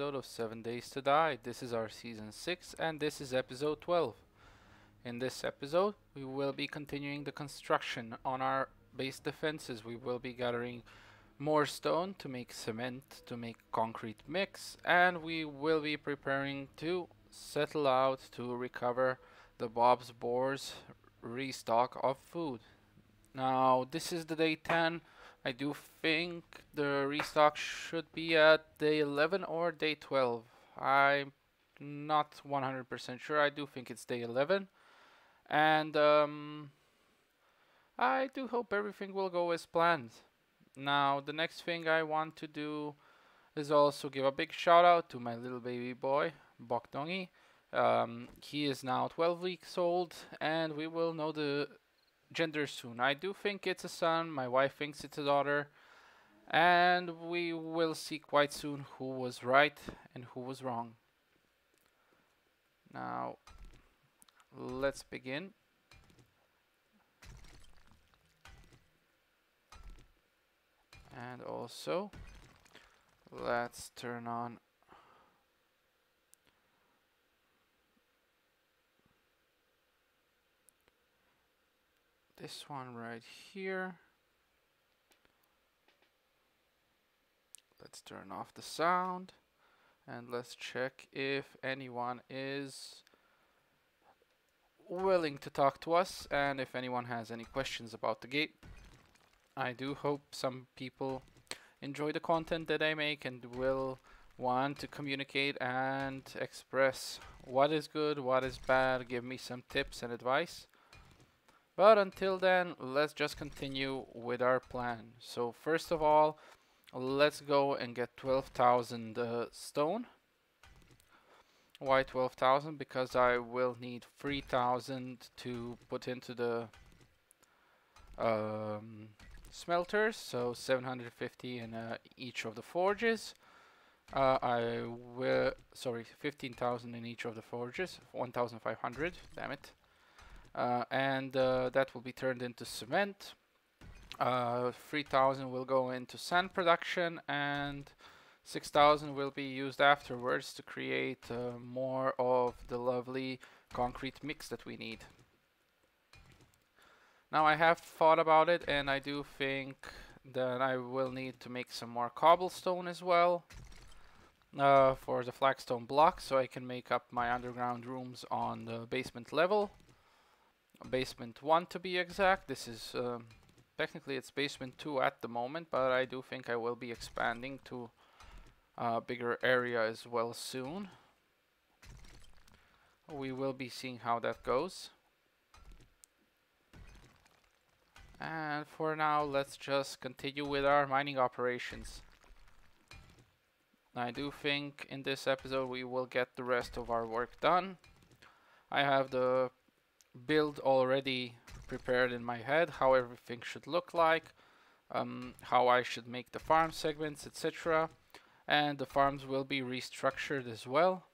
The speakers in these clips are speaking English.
episode of 7 Days to Die. This is our season 6 and this is episode 12. In this episode, we will be continuing the construction on our base defenses. We will be gathering more stone to make cement, to make concrete mix, and we will be preparing to settle out to recover the Bob's Boar's restock of food. Now, this is the day 10. I do think the restock should be at day 11 or day 12. I'm not 100% sure. I do think it's day 11. And I do hope everything will go as planned. Now, the next thing I want to do is also give a big shout out to my little baby boy, Bokdongi. He is now 12 weeks old, and we will know the gender soon. I do think it's a son, my wife thinks it's a daughter, and we will see quite soon who was right and who was wrong. Now, let's begin. And also, let's turn on this one right here. Let's turn off the sound and let's check if anyone is willing to talk to us and if anyone has any questions about the game. I do hope some people enjoy the content that I make and will want to communicate and express what is good, what is bad, give me some tips and advice. But until then, let's just continue with our plan. So first of all, let's go and get 12,000 stone. Why 12,000? Because I will need 3,000 to put into the smelters, so 750 in each of the forges. 15,000 in each of the forges, 1,500, damn it. And that will be turned into cement. 3,000 will go into sand production, and 6,000 will be used afterwards to create more of the lovely concrete mix that we need. Now, I have thought about it, and I do think that I will need to make some more cobblestone as well for the flagstone block, so I can make up my underground rooms on the basement level. Basement 1 to be exact. This is technically it's basement 2 at the moment, but I do think I will be expanding to a bigger area as well soon. We will be seeing how that goes. And for now, let's just continue with our mining operations. I do think in this episode we will get the rest of our work done. I have the build already prepared in my head, how everything should look like, how I should make the farm segments, etc. And the farms will be restructured as well.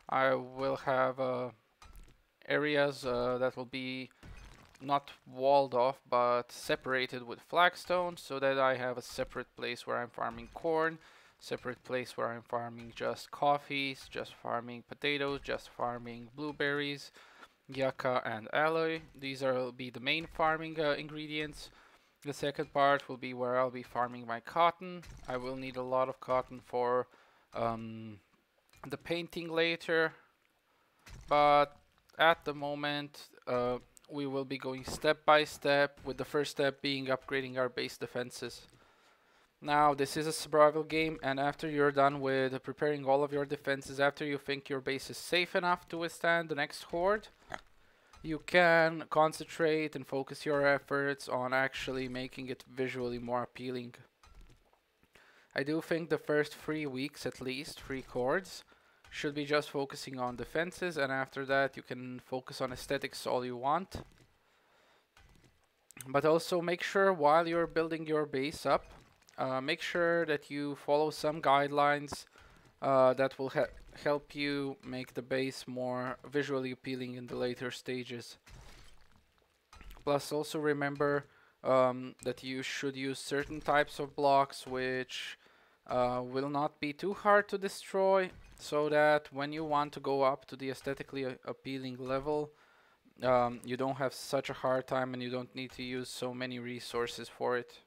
I will have areas that will be not walled off but separated with flagstone, so that I have a separate place where I'm farming corn, separate place where I'm farming just coffees, just farming potatoes, just farming blueberries, yucca and aloe. These will be the main farming ingredients. The second part will be where I'll be farming my cotton. I will need a lot of cotton for the painting later, but at the moment we will be going step by step, with the first step being upgrading our base defenses. Now, this is a survival game, and after you're done with preparing all of your defenses, after you think your base is safe enough to withstand the next horde, you can concentrate and focus your efforts on actually making it visually more appealing. I do think the first 3 weeks, at least 3 hordes, should be just focusing on defenses, and after that you can focus on aesthetics all you want. But also make sure while you're building your base up, make sure that you follow some guidelines that will help you make the base more visually appealing in the later stages. Plus, also remember that you should use certain types of blocks which will not be too hard to destroy, so that when you want to go up to the aesthetically appealing level, you don't have such a hard time and you don't need to use so many resources for it.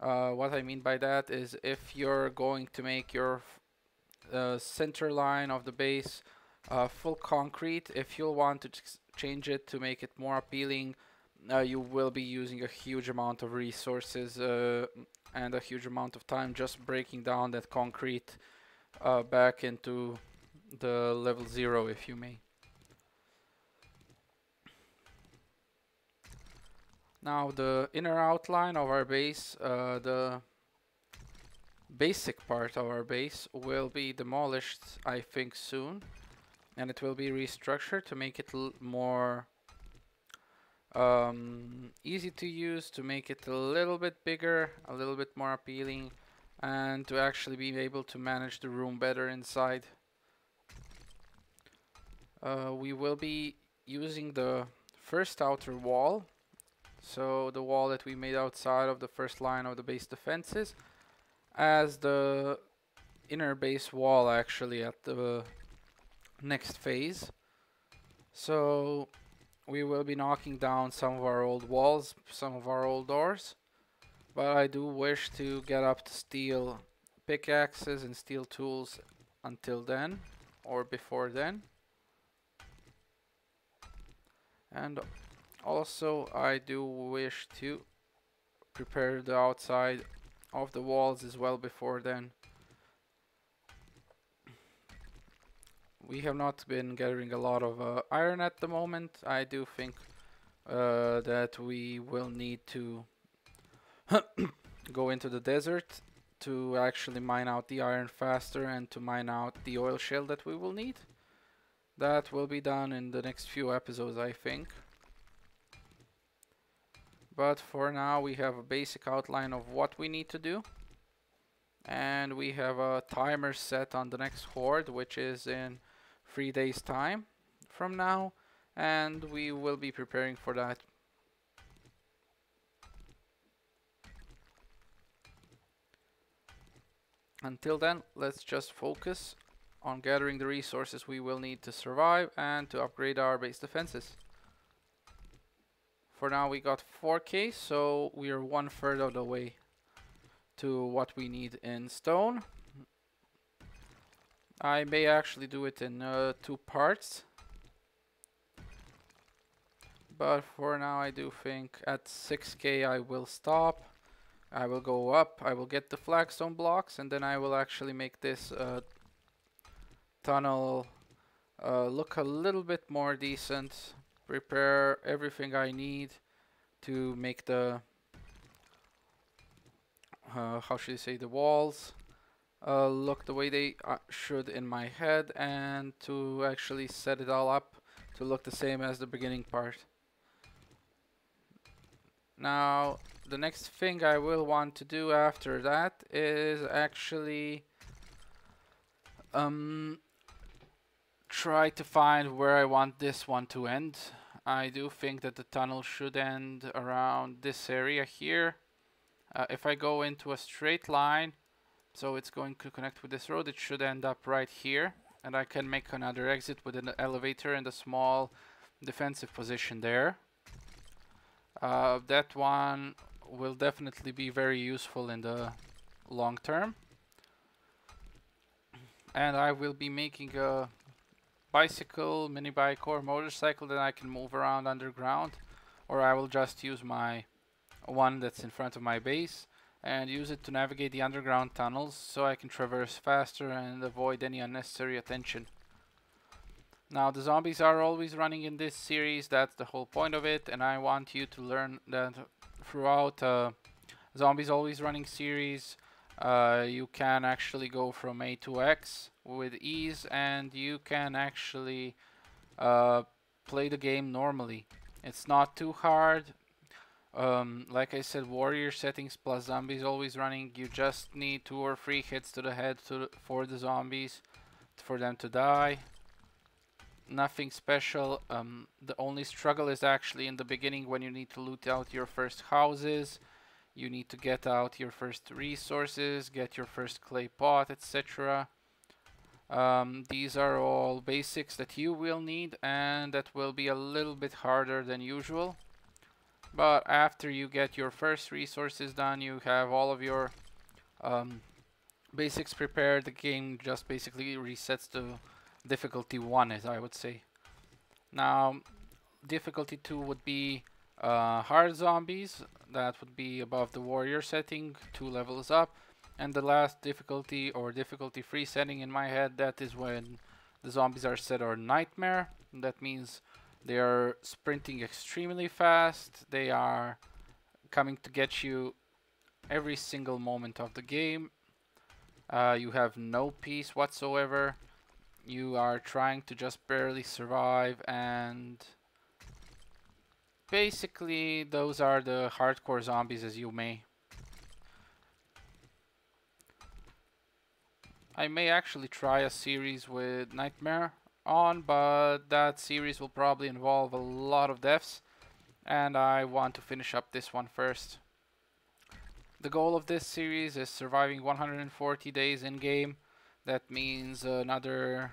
What I mean by that is if you're going to make your center line of the base full concrete, if you'll want to change it to make it more appealing, you will be using a huge amount of resources and a huge amount of time just breaking down that concrete back into the level 0, if you may. Now the inner outline of our base, the basic part of our base will be demolished, I think, soon, and it will be restructured to make it more easy to use, to make it a little bit bigger, a little bit more appealing, and to actually be able to manage the room better inside. We will be using the first outer wall, so the wall that we made outside of the first line of the base defenses, as the inner base wall actually at the next phase. So we will be knocking down some of our old walls, some of our old doors, but I do wish to get up to steel pickaxes and steel tools until then, or before then. And also I do wish to prepare the outside of the walls as well before then. We have not been gathering a lot of iron at the moment. I do think that we will need to go into the desert to actually mine out the iron faster and to mine out the oil shale that we will need. That will be done in the next few episodes, I think. But for now we have a basic outline of what we need to do. And we have a timer set on the next horde, which is in 3 days time from now, and we will be preparing for that. Until then, let's just focus on gathering the resources we will need to survive and to upgrade our base defenses. For now we got 4k, so we are 1/3 of the way to what we need in stone. I may actually do it in 2 parts, but for now I do think at 6k I will stop. I will go up, I will get the flagstone blocks, and then I will actually make this tunnel look a little bit more decent. Prepare everything I need to make the how should I say, the walls look the way they should in my head, and to actually set it all up to look the same as the beginning part. Now the next thing I will want to do after that is actually try to find where I want this one to end. I do think that the tunnel should end around this area here. If I go into a straight line, so it's going to connect with this road, it should end up right here, and I can make another exit with an elevator and a small defensive position there. That one will definitely be very useful in the long term. And I will be making a bicycle, mini bike or motorcycle that I can move around underground, or I will just use my one that's in front of my base and use it to navigate the underground tunnels so I can traverse faster and avoid any unnecessary attention. Now the zombies are always running in this series, that's the whole point of it, and I want you to learn that throughout zombies always running series you can actually go from A to X with ease, and you can actually play the game normally. It's not too hard. Like I said, warrior settings plus zombies always running, you just need 2 or 3 hits to the head for the zombies for them to die. Nothing special. The only struggle is actually in the beginning when you need to loot out your first houses. You need to get out your first resources, get your first clay pot, etc. These are all basics that you will need and that will be a little bit harder than usual. But after you get your first resources done, you have all of your basics prepared, the game just basically resets to difficulty 1, as I would say. Now, difficulty 2 would be hard zombies. That would be above the warrior setting, 2 levels up. And the last difficulty, or difficulty 3 setting in my head, that is when the zombies are set on nightmare. That means they are sprinting extremely fast. They are coming to get you every single moment of the game. You have no peace whatsoever. You are trying to just barely survive, and basically those are the hardcore zombies, as you may. I may actually try a series with Nightmare on, but that series will probably involve a lot of deaths, and I want to finish up this one first. The goal of this series is surviving 140 days in game. That means another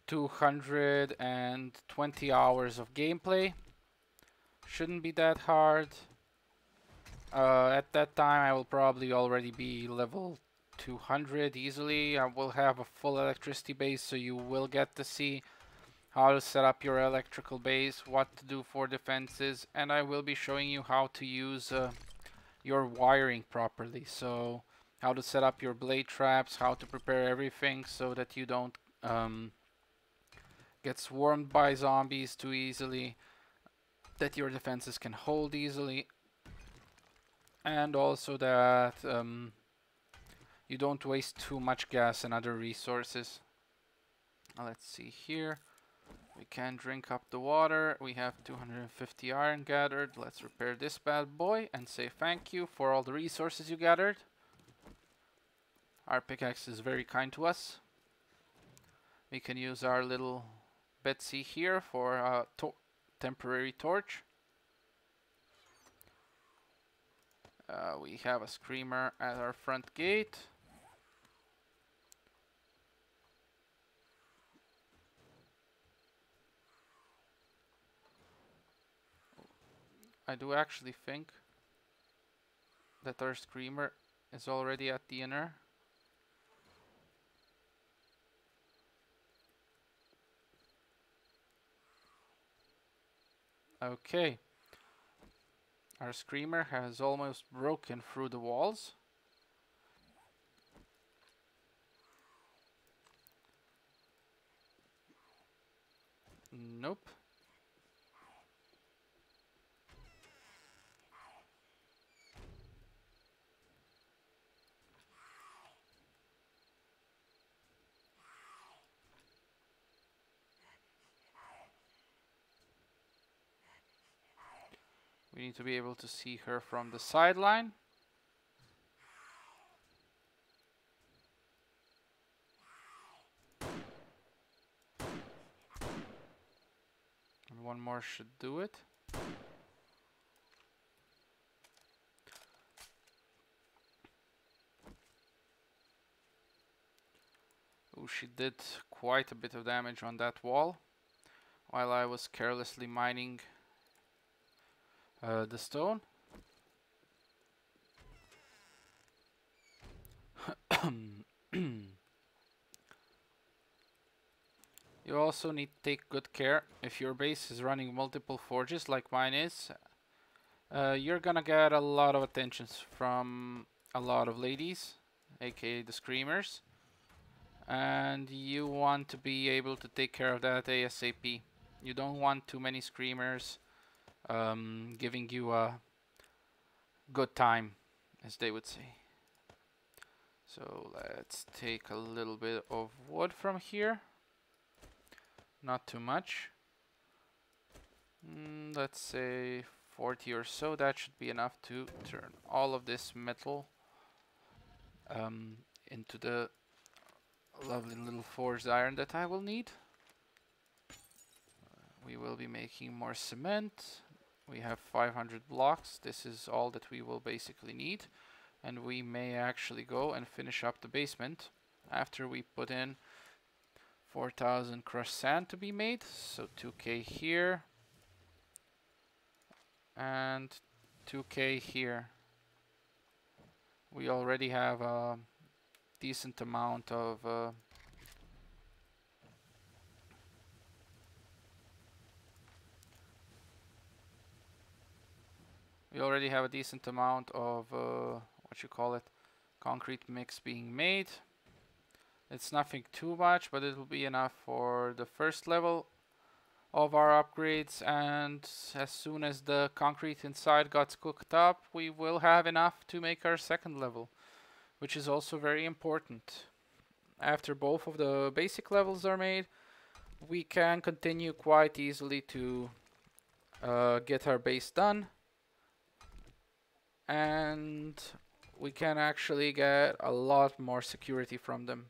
220 hours of gameplay. Shouldn't be that hard. At that time I will probably already be level 200 easily. I will have a full electricity base, so you will get to see how to set up your electrical base, what to do for defenses, and I will be showing you how to use your wiring properly. So how to set up your blade traps, how to prepare everything so that you don't get swarmed by zombies too easily, that your defenses can hold easily, and also that you don't waste too much gas and other resources. Let's see here. We can drink up the water. We have 250 iron gathered. Let's repair this bad boy and say thank you for all the resources you gathered. Our pickaxe is very kind to us. We can use our little Betsy here for a temporary torch. We have a screamer at our front gate. I do actually think that our screamer is already at the inner. Okay. Our screamer has almost broken through the walls. Nope. We need to be able to see her from the sideline. And one more should do it. Oh, she did quite a bit of damage on that wall while I was carelessly mining the stone. You also need to take good care. If your base is running multiple forges like mine is, you're gonna get a lot of attention from a lot of ladies, aka the screamers, and you want to be able to take care of that ASAP. You don't want too many screamers giving you a good time, as they would say. So let's take a little bit of wood from here. Not too much. Let's say 40 or so. That should be enough to turn all of this metal into the lovely little forged iron that I will need. We will be making more cement. We have 500 blocks. This is all that we will basically need. And we may actually go and finish up the basement after we put in 4,000 crushed sand to be made. So 2k here and 2k here. We already have a decent amount of what you call it, concrete mix being made. It's nothing too much, but it will be enough for the first level of our upgrades, and as soon as the concrete inside got cooked up, we will have enough to make our second level, which is also very important. After both of the basic levels are made, we can continue quite easily to get our base done, and we can actually get a lot more security from them.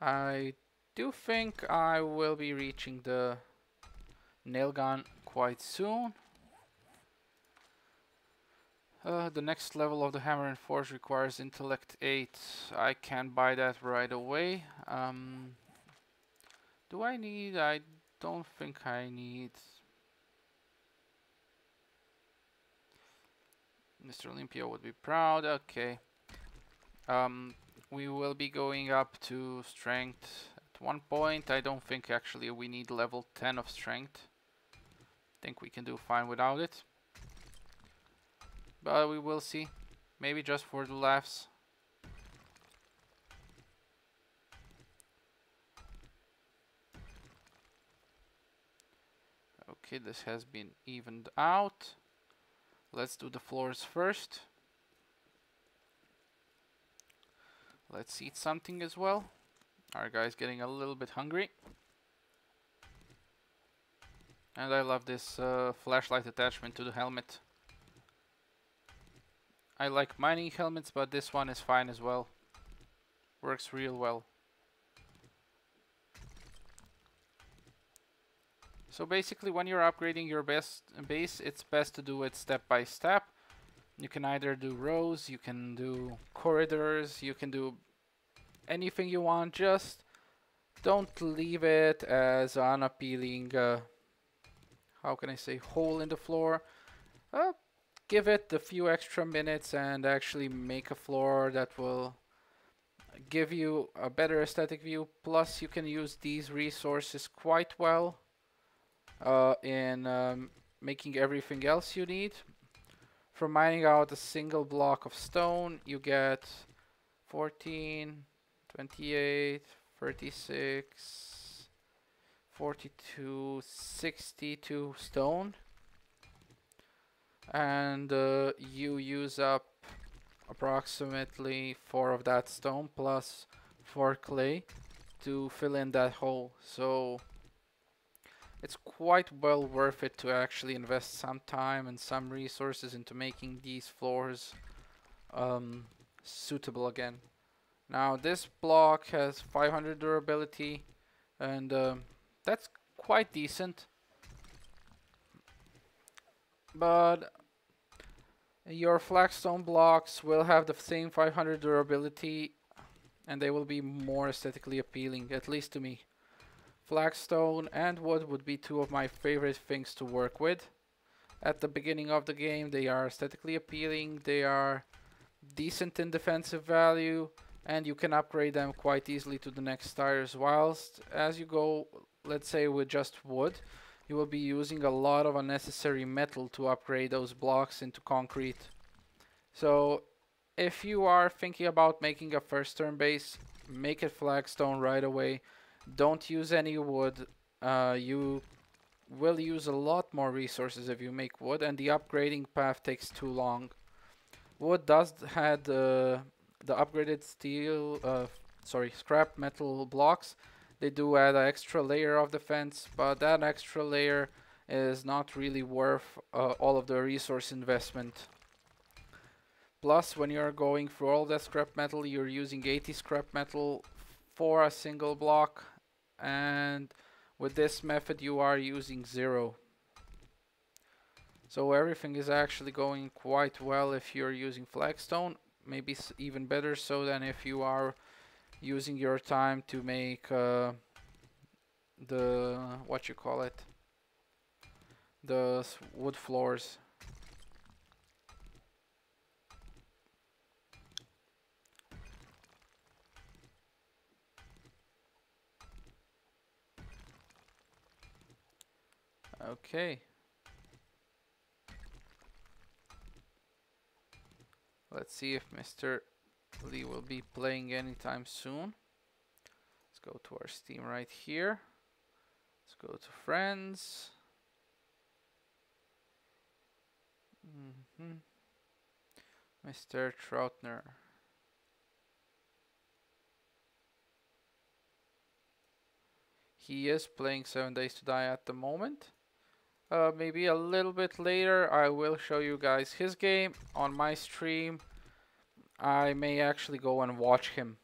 I do think I will be reaching the nail gun quite soon. The next level of the hammer and forge requires intellect 8. I can buy that right away. Do I need? I don't think I need. Mr. Olympia would be proud. Okay. We will be going up to strength at one point. I don't think actually we need level 10 of strength. I think we can do fine without it. But we will see. Maybe just for the laughs. Okay, this has been evened out. Let's do the floors first. Let's eat something as well. Our guy's getting a little bit hungry. And I love this flashlight attachment to the helmet. I like mining helmets, but this one is fine as well. Works real well. So basically, when you're upgrading your base, it's best to do it step by step. You can either do rows, you can do corridors, you can do anything you want. Just don't leave it as unappealing, how can I say, hole in the floor. Give it a few extra minutes and actually make a floor that will give you a better aesthetic view. Plus, you can use these resources quite well in making everything else you need. From mining out a single block of stone, you get 14, 28, 36, 42, 62 stone. And you use up approximately 4 of that stone plus 4 clay to fill in that hole. So it's quite well worth it to actually invest some time and some resources into making these floors suitable again. Now this block has 500 durability, and that's quite decent. But your flagstone blocks will have the same 500 durability, and they will be more aesthetically appealing, at least to me. Flagstone and wood would be two of my favorite things to work with. At the beginning of the game, they are aesthetically appealing, they are decent in defensive value, and you can upgrade them quite easily to the next tires. Whilst as you go, let's say with just wood, you will be using a lot of unnecessary metal to upgrade those blocks into concrete. So if you are thinking about making a first turn base, make it flagstone right away. Don't use any wood. You will use a lot more resources if you make wood, and the upgrading path takes too long. Wood does have the upgraded scrap metal blocks. They do add an extra layer of defense, but that extra layer is not really worth all of the resource investment. Plus, when you're going through all that scrap metal, you're using 80 scrap metal for a single block, and With this method you are using 0. So everything is actually going quite well if you're using flagstone. Maybe even better so than if you are using your time to make the, what you call it, the wood floors. Okay. Let's see if Mr. Lee will be playing anytime soon. Let's go to our Steam right here. Let's go to friends. Mr. Troutner. He is playing 7 Days to Die at the moment. Maybe a little bit later I will show you guys his game on my stream. I may actually go and watch him.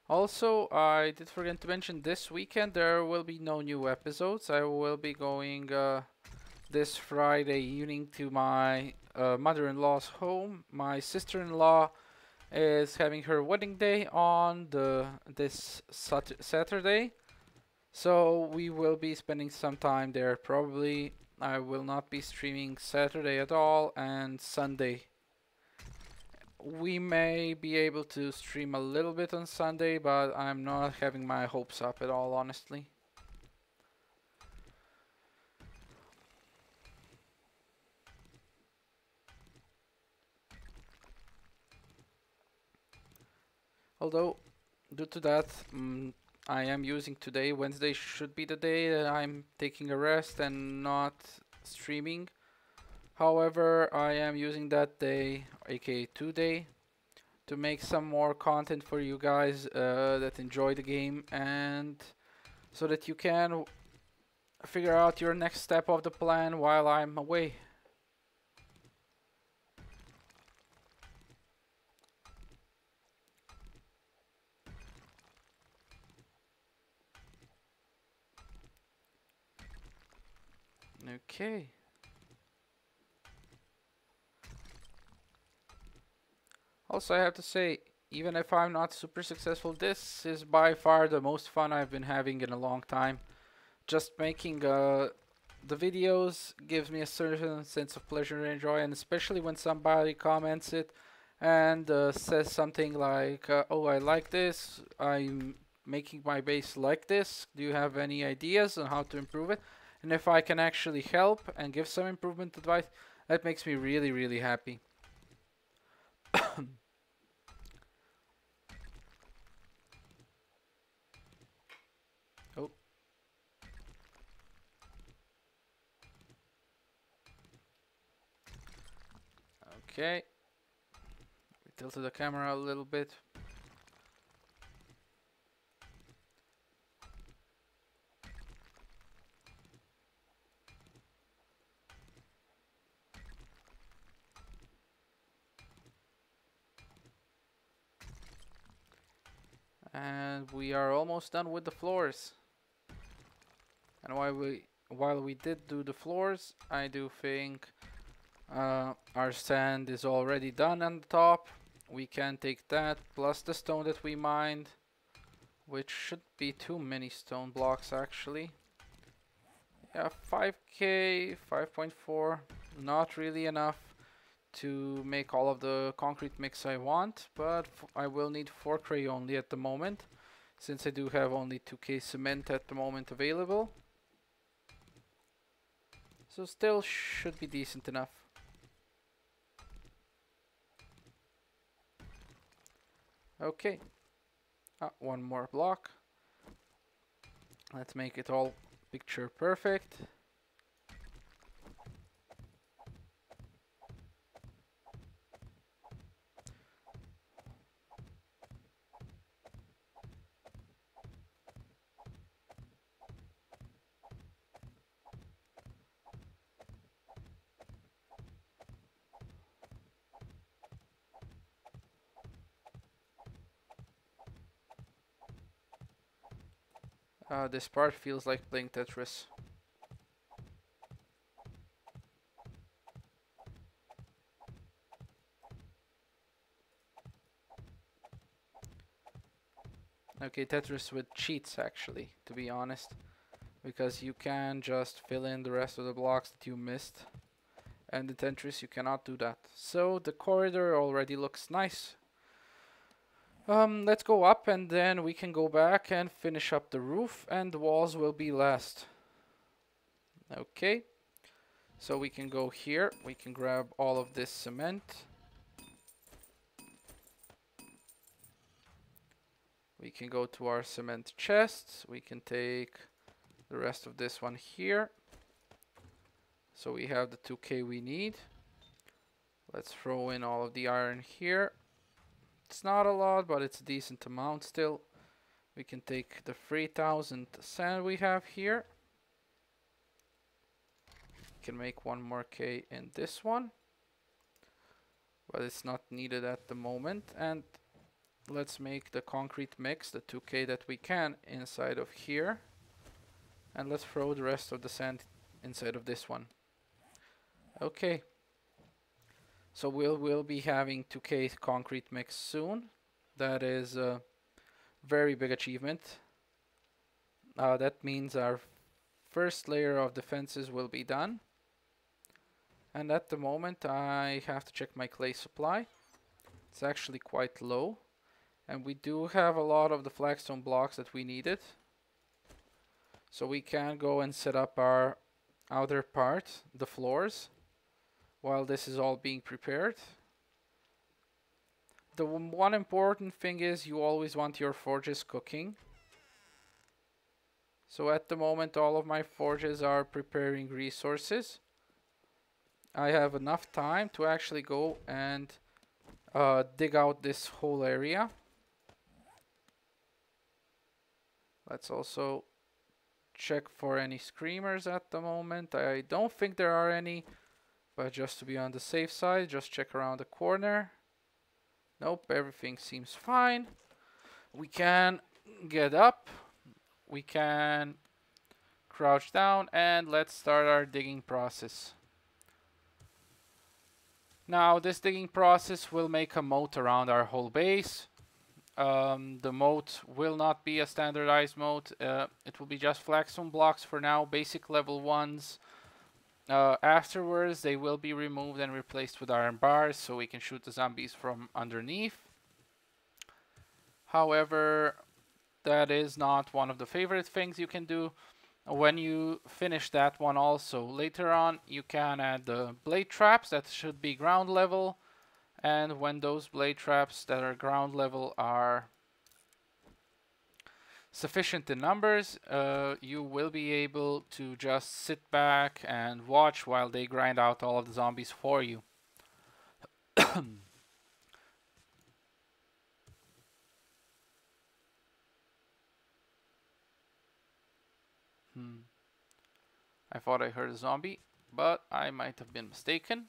Also, I did forget to mention this weekend there will be no new episodes. I will be going this Friday evening to my mother-in-law's home. My sister-in-law is having her wedding day on this Saturday, so we will be spending some time there. Probably I will not be streaming Saturday at all, and Sunday. We may be able to stream a little bit on Sunday, but I'm not having my hopes up at all, honestly. Although, due to that, I am using today. Wednesday should be the day that I'm taking a rest and not streaming. However, I am using that day, aka today, to make some more content for you guys that enjoy the game, and so that you can figure out your next step of the plan while I'm away. Okay. Also, I have to say, even if I'm not super successful, this is by far the most fun I've been having in a long time. Just making the videos gives me a certain sense of pleasure and joy, and especially when somebody comments it and says something like, oh, I like this, I'm making my base like this, do you have any ideas on how to improve it? And if I can actually help and give some improvement advice, that makes me really, really happy. Oh. Okay. We tilted the camera a little bit. And we are almost done with the floors. And while we did do the floors, I do think our sand is already done on the top. We can take that plus the stone that we mined, which should be too many stone blocks actually. Yeah, 5k, 5.4, not really enough to make all of the concrete mix I want, but I will need 4k only at the moment, since I do have only 2k cement at the moment available. So still should be decent enough. Okay, one more block. Let's make it all picture perfect. This part feels like playing Tetris. Okay, Tetris with cheats actually, to be honest. Because you can just fill in the rest of the blocks that you missed. And in Tetris you cannot do that. So the corridor already looks nice. Let's go up and then we can go back and finish up the roof and the walls will be last. Okay. So we can go here. We can grab all of this cement. We can go to our cement chests. We can take the rest of this one here. So we have the 2k we need. Let's throw in all of the iron here. It's not a lot, but it's a decent amount still. We can take the 3000 sand we have here. We can make one more K in this one. But it's not needed at the moment. And let's make the concrete mix, the 2k that we can, inside of here. And let's throw the rest of the sand inside of this one. Okay. So we'll be having 2k concrete mix soon. That is a very big achievement. That means our first layer of defenses will be done. And at the moment I have to check my clay supply. It's actually quite low. And we do have a lot of the flagstone blocks that we needed. So we can go and set up our outer part, the floors, while this is all being prepared. The one important thing is you always want your forges cooking. So at the moment all of my forges are preparing resources. I have enough time to actually go and dig out this whole area. Let's also check for any screamers at the moment. I don't think there are any, but just to be on the safe side, just check around the corner. Nope, everything seems fine. We can get up. We can crouch down and let's start our digging process. Now this digging process will make a moat around our whole base. The moat will not be a standardized moat. It will be just flagstone blocks for now, basic level ones. Afterwards they will be removed and replaced with iron bars so we can shoot the zombies from underneath. However, that is not one of the favorite things you can do. When you finish that one also, later on you can add the blade traps that should be ground level. And when those blade traps that are ground level are sufficient in numbers, you will be able to just sit back and watch while they grind out all of the zombies for you. I thought I heard a zombie, but I might have been mistaken.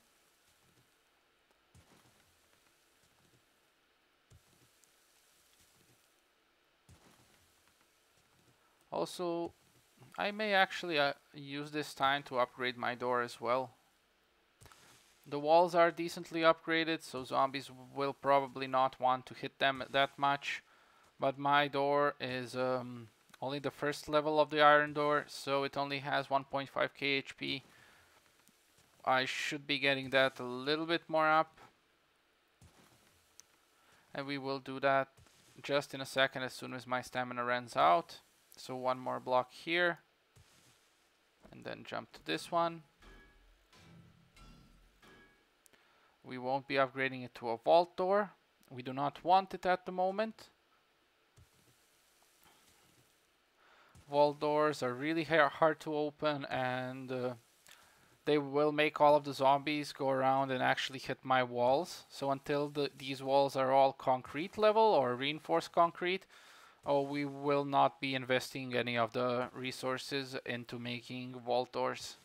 Also, I may actually use this time to upgrade my door as well. The walls are decently upgraded, so zombies will probably not want to hit them that much. But my door is only the first level of the iron door, so it only has 1.5k HP. I should be getting that a little bit more up. And we will do that just in a second as soon as my stamina runs out. So one more block here. And then jump to this one. We won't be upgrading it to a vault door. We do not want it at the moment. Vault doors are really hard to open and they will make all of the zombies go around and actually hit my walls. So until these walls are all concrete level or reinforced concrete, we will not be investing any of the resources into making vault doors.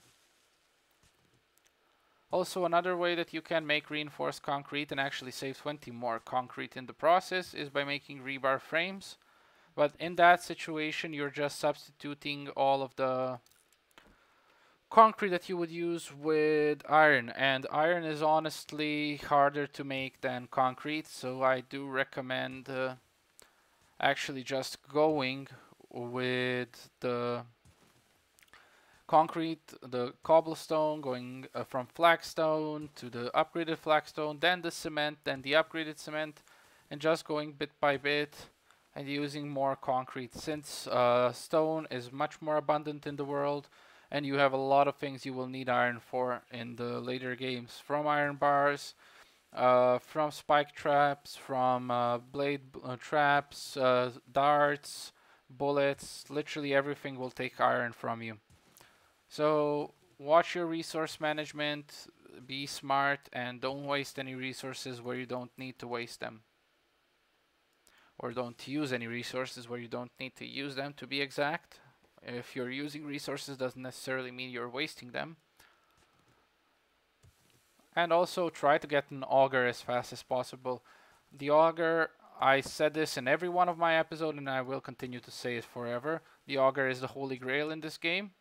Also, another way that you can make reinforced concrete and actually save 20 more concrete in the process is by making rebar frames. But in that situation, you're just substituting all of the concrete that you would use with iron, and iron is honestly harder to make than concrete, so I do recommend actually just going with the concrete, the cobblestone, going from flagstone to the upgraded flagstone, then the cement, then the upgraded cement, and just going bit by bit and using more concrete, since stone is much more abundant in the world and you have a lot of things you will need iron for in the later games, from iron bars, from spike traps, from blade traps, darts, bullets. Literally everything will take iron from you. So watch your resource management, be smart, and don't waste any resources where you don't need to waste them. Or don't use any resources where you don't need to use them, to be exact. If you're using resources, doesn't necessarily mean you're wasting them. And also try to get an auger as fast as possible. The auger, I said this in every one of my episodes and I will continue to say it forever. The auger is the holy grail in this game.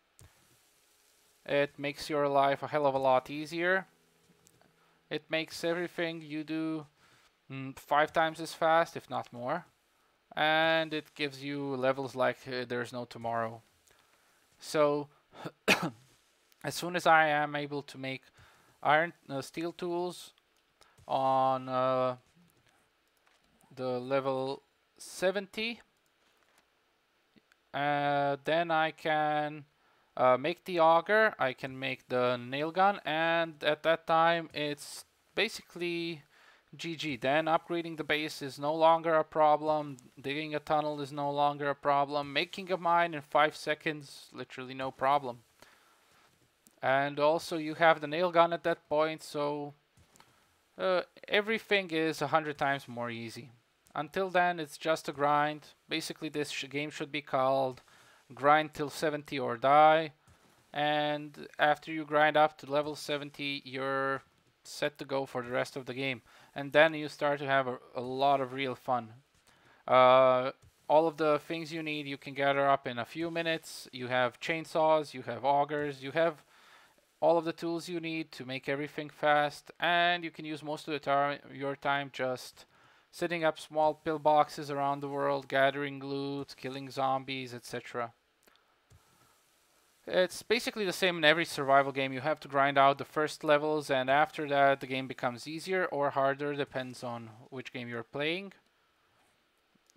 It makes your life a hell of a lot easier. It makes everything you do 5 times as fast, if not more. And it gives you levels like there's no tomorrow. So as soon as I am able to make iron steel tools on the level 70, then I can make the auger, I can make the nail gun, and at that time it's basically GG. Then upgrading the base is no longer a problem, digging a tunnel is no longer a problem, making a mine in 5 seconds, literally no problem. And also you have the nail gun at that point, so everything is 100 times more easy. Until then, it's just a grind. Basically, this game should be called Grind Till 70 or Die. And after you grind up to level 70, you're set to go for the rest of the game. And then you start to have a lot of real fun. All of the things you need you can gather up in a few minutes. You have chainsaws, you have augers, you have all of the tools you need to make everything fast, and you can use most of your time just setting up small pillboxes around the world, gathering loot, killing zombies, etc. It's basically the same in every survival game. You have to grind out the first levels, and after that the game becomes easier or harder, depends on which game you're playing.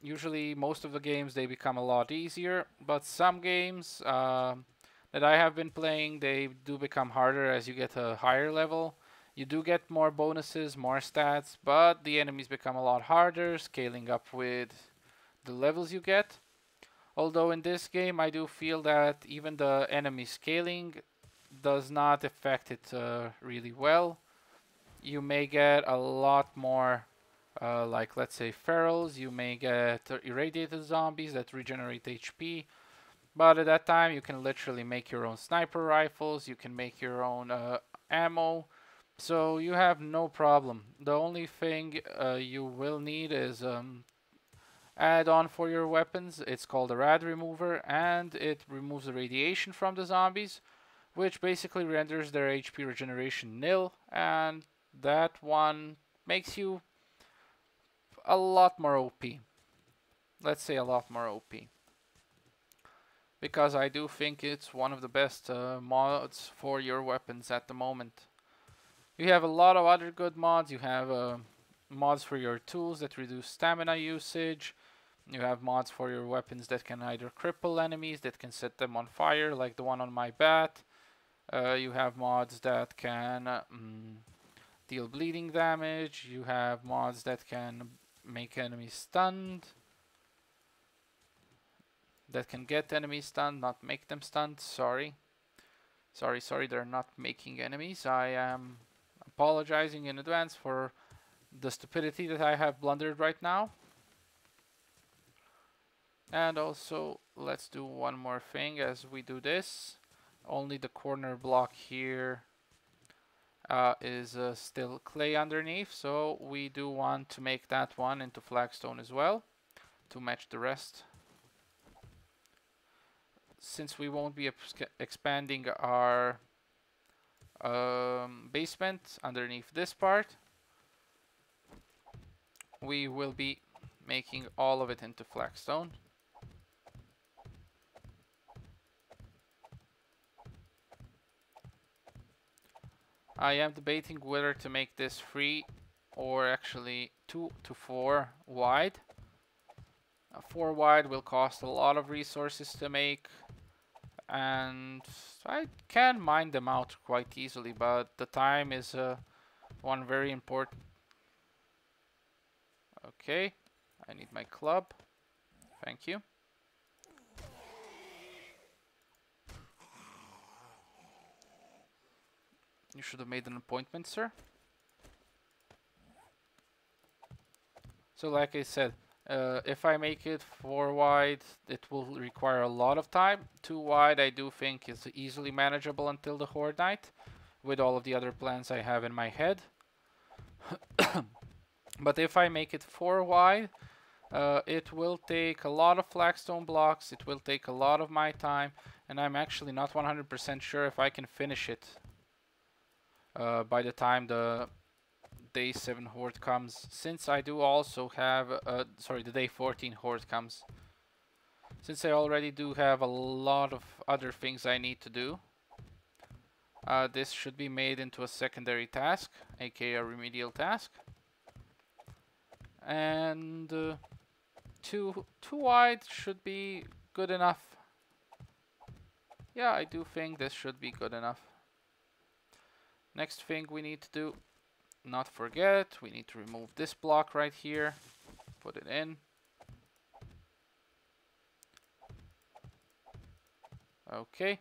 Usually most of the games they become a lot easier, but some games that I have been playing, they do become harder as you get a higher level. You do get more bonuses, more stats, but the enemies become a lot harder, scaling up with the levels you get. Although in this game I do feel that even the enemy scaling does not affect it really well. You may get a lot more like, let's say, ferals. You may get irradiated zombies that regenerate HP. But at that time, you can literally make your own sniper rifles, you can make your own ammo, so you have no problem. The only thing you will need is add-on for your weapons. It's called a rad remover, and it removes the radiation from the zombies, which basically renders their HP regeneration nil, and that one makes you a lot more OP. Let's say a lot more OP. Because I do think it's one of the best mods for your weapons at the moment. You have a lot of other good mods. You have mods for your tools that reduce stamina usage. You have mods for your weapons that can either cripple enemies, that can set them on fire, like the one on my bat. You have mods that can deal bleeding damage. You have mods that can make enemies stunned. That can get enemies stunned, not make them stunned. Sorry, they're not making enemies. I am apologizing in advance for the stupidity that I have blundered right now. And also, let's do one more thing as we do this. Only the corner block here is still clay underneath, so we do want to make that one into flagstone as well to match the rest. since we won't be expanding our basement underneath this part, we will be making all of it into flagstone. I am debating whether to make this 3 or actually 2 to 4 wide. 4 wide will cost a lot of resources to make, and I can mine them out quite easily, but the time is one very important. Okay, I need my club. Thank you. You should have made an appointment, sir. So like I said, if I make it 4 wide, it will require a lot of time. 2 wide I do think is easily manageable until the Horde Night, with all of the other plans I have in my head. But if I make it 4 wide, it will take a lot of flagstone blocks, it will take a lot of my time, and I'm actually not 100% sure if I can finish it by the time the day 7 horde comes, since I do also have, the day 14 horde comes. Since I already do have a lot of other things I need to do, this should be made into a secondary task, aka a remedial task. And 2 wide should be good enough. Yeah, I do think this should be good enough. Next thing we need to do, not forget, we need to remove this block right here, put it in. Okay,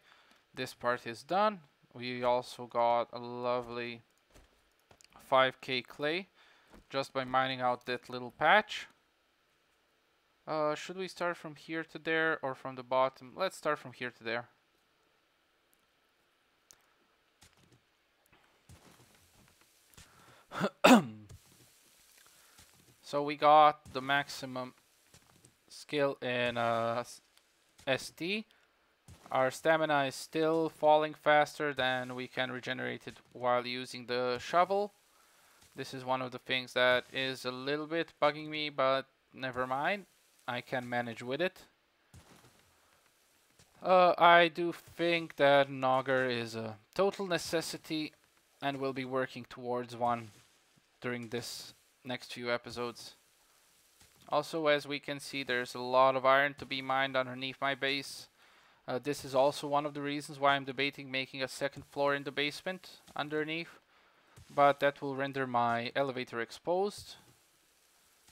this part is done. We also got a lovely 5k clay just by mining out that little patch. Should we start from here to there or from the bottom? Let's start from here to there. So we got the maximum skill in ST. Our stamina is still falling faster than we can regenerate it while using the shovel. This is one of the things that is a little bit bugging me, but never mind. I can manage with it. I do think that an auger is a total necessity and will be working towards one during this next few episodes. Also, as we can see, there's a lot of iron to be mined underneath my base. This is also one of the reasons why I'm debating making a second floor in the basement underneath, but that will render my elevator exposed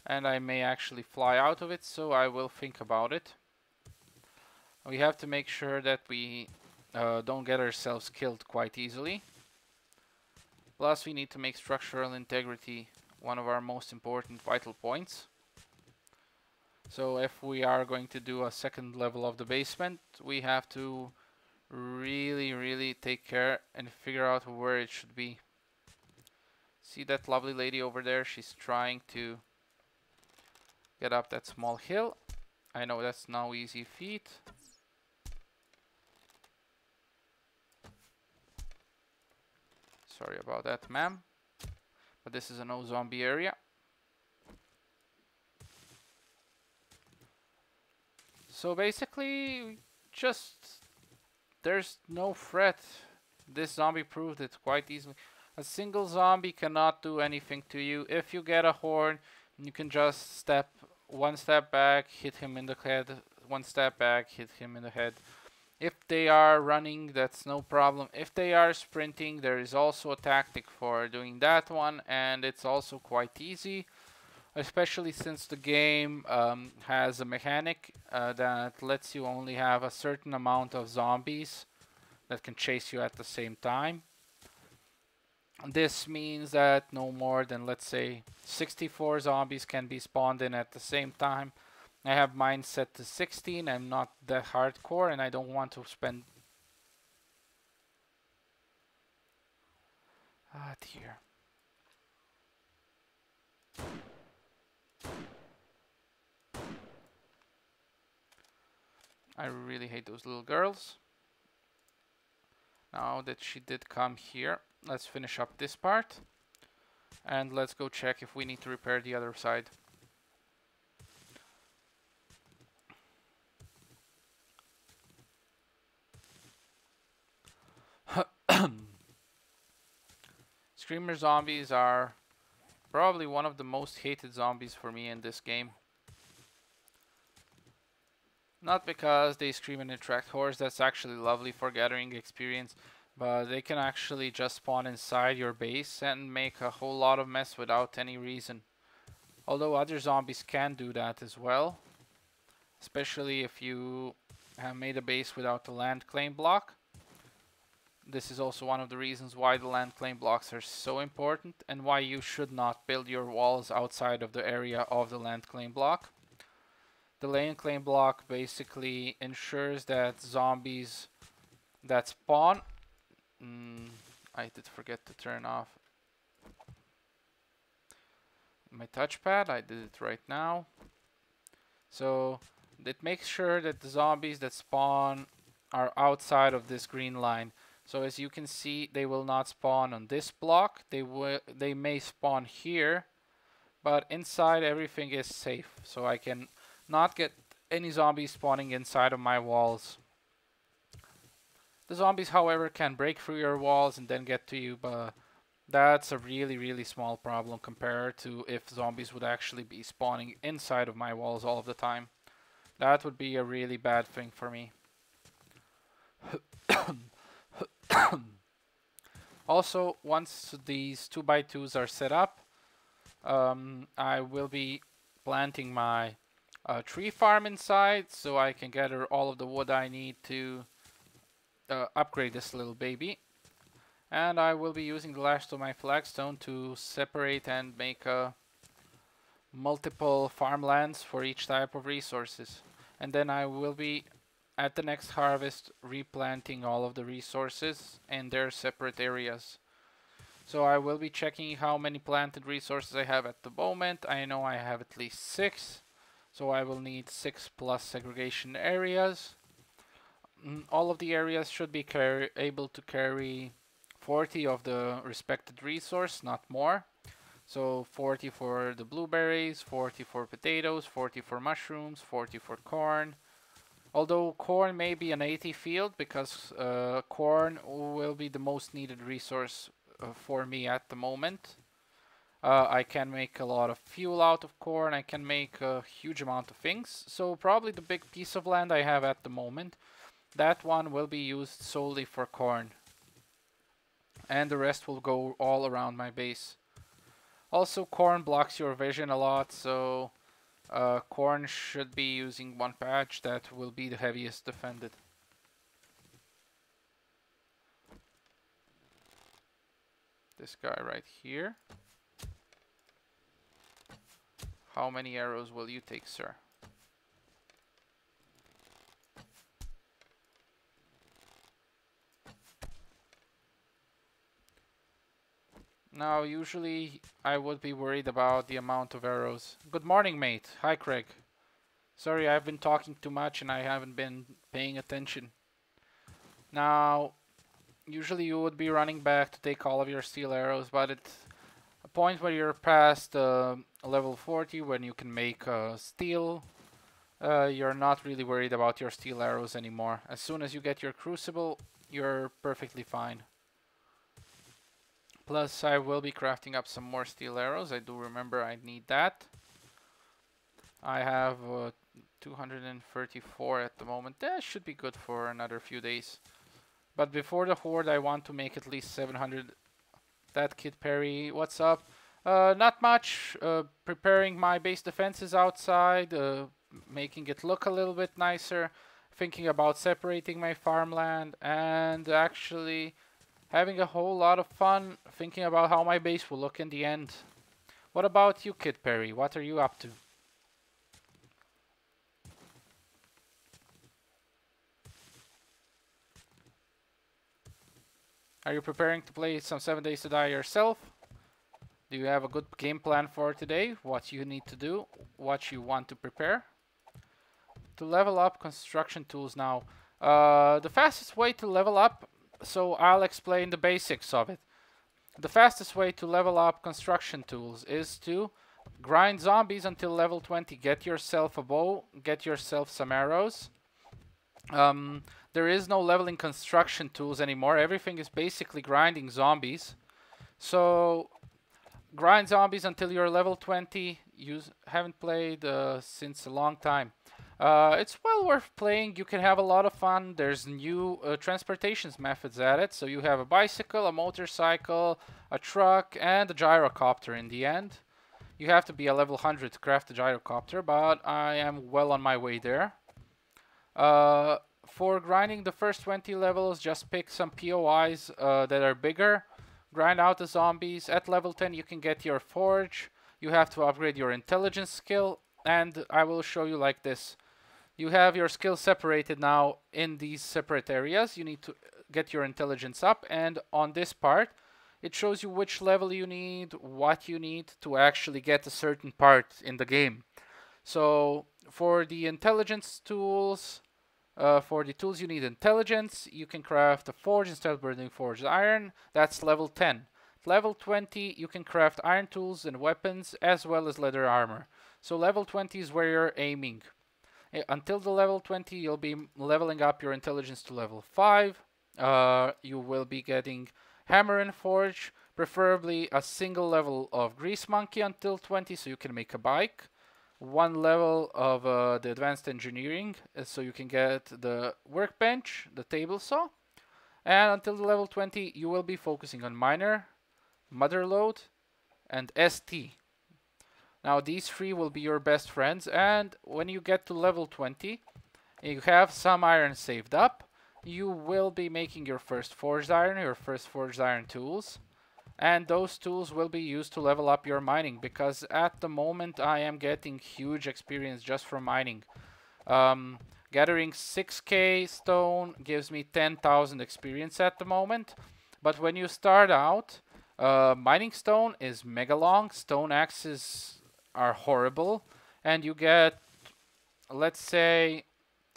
and I may actually fly out of it, so I will think about it. We have to make sure that we don't get ourselves killed quite easily. Plus, we need to make structural integrity one of our most important vital points. So if we are going to do a second level of the basement, we have to really take care and figure out where it should be. See that lovely lady over there? She's trying to get up that small hill. I know that's no easy feat. Sorry about that, ma'am. But this is a no zombie area. So basically, just there's no threat. This zombie proved it quite easily. A single zombie cannot do anything to you. If you get a horde, you can just step one step back, hit him in the head, one step back, hit him in the head. If they are running, that's no problem. If they are sprinting, there is also a tactic for doing that one, and it's also quite easy, especially since the game has a mechanic that lets you only have a certain amount of zombies that can chase you at the same time. This means that no more than, let's say, 64 zombies can be spawned in at the same time. I have mine set to 16. I'm not that hardcore and I don't want to spend... Ah, dear. I really hate those little girls. Now that she did come here, let's finish up this part. And let's go check if we need to repair the other side. Screamer zombies are probably one of the most hated zombies for me in this game. Not because they scream and attract hordes, that's actually lovely for gathering experience, but they can actually just spawn inside your base and make a whole lot of mess without any reason. Although other zombies can do that as well, especially if you have made a base without the land claim block. This is also one of the reasons why the land claim blocks are so important and why you should not build your walls outside of the area of the land claim block. The land claim block basically ensures that zombies that spawn... I did forget to turn off my touchpad. I did it right now. So it makes sure that the zombies that spawn are outside of this green line. So as you can see, they will not spawn on this block. They may spawn here, but inside everything is safe. So I can not get any zombies spawning inside of my walls. The zombies, however, can break through your walls and then get to you, but that's a really, really small problem compared to if zombies would actually be spawning inside of my walls all of the time. That would be a really bad thing for me. Also, once these 2x2s are set up, I will be planting my tree farm inside so I can gather all of the wood I need to upgrade this little baby. And I will be using the last of my flagstone to separate and make multiple farmlands for each type of resources. And then I will be, at the next harvest, replanting all of the resources in their separate areas. So I will be checking how many planted resources I have at the moment. I know I have at least 6. So I will need 6 plus segregation areas. All of the areas should be able to carry 40 of the respected resource, not more. So 40 for the blueberries, 40 for potatoes, 40 for mushrooms, 40 for corn. Although corn may be an 80 field because corn will be the most needed resource for me at the moment. I can make a lot of fuel out of corn. I can make a huge amount of things. So probably the big piece of land I have at the moment, that one will be used solely for corn. And the rest will go all around my base. Also, corn blocks your vision a lot, so corn should be using one patch that will be the heaviest defended. This guy right here. How many arrows will you take, sir? Now, usually I would be worried about the amount of arrows. Good morning, mate. Hi, Craig. Sorry, I've been talking too much and I haven't been paying attention. Now, usually you would be running back to take all of your steel arrows, but at a point where you're past level 40, when you can make steel, you're not really worried about your steel arrows anymore. As soon as you get your crucible, you're perfectly fine. Plus, I will be crafting up some more steel arrows. I do remember I need that. I have 234 at the moment. That should be good for another few days. But before the horde, I want to make at least 700. That Kid Perry, what's up? Not much. Preparing my base defenses outside, making it look a little bit nicer. Thinking about separating my farmland and actually having a whole lot of fun thinking about how my base will look in the end. What about you, Kid Perry? What are you up to? Are you preparing to play some 7 Days to Die yourself? Do you have a good game plan for today? What you need to do? What you want to prepare? to level up construction tools now. The fastest way to level up, so I'll explain the basics of it. The fastest way to level up construction tools is to grind zombies until level 20. Get yourself a bow, get yourself some arrows. There is no leveling construction tools anymore. Everything is basically grinding zombies. So grind zombies until you're level 20. You haven't played since a long time. It's well worth playing. You can have a lot of fun. There's new transportation methods added. So you have a bicycle, a motorcycle, a truck, and a gyrocopter in the end. You have to be a level 100 to craft a gyrocopter, but I am well on my way there. For grinding the first 20 levels, just pick some POIs that are bigger. Grind out the zombies. At level 10 you can get your forge. You have to upgrade your intelligence skill, and I will show you like this. You have your skills separated now in these separate areas. You need to get your intelligence up, and on this part it shows you which level you need, what you need to actually get a certain part in the game. So for the intelligence tools, for the tools you need intelligence, you can craft a forge instead of burning forged iron. That's level 10. Level 20, you can craft iron tools and weapons as well as leather armor. So level 20 is where you're aiming. Until the level 20, you'll be leveling up your intelligence to level 5. You will be getting hammer and forge, preferably a single level of grease monkey until 20 so you can make a bike. 1 level of the advanced engineering so you can get the workbench, the table saw. And until the level 20 you will be focusing on miner, mother lode, and ST. Now these 3 will be your best friends, and when you get to level 20 you have some iron saved up. You will be making your first forged iron tools. And those tools will be used to level up your mining, because at the moment I am getting huge experience just from mining. Gathering 6k stone gives me 10,000 experience at the moment. But when you start out, mining stone is mega long, stone axes are horrible, and you get, let's say,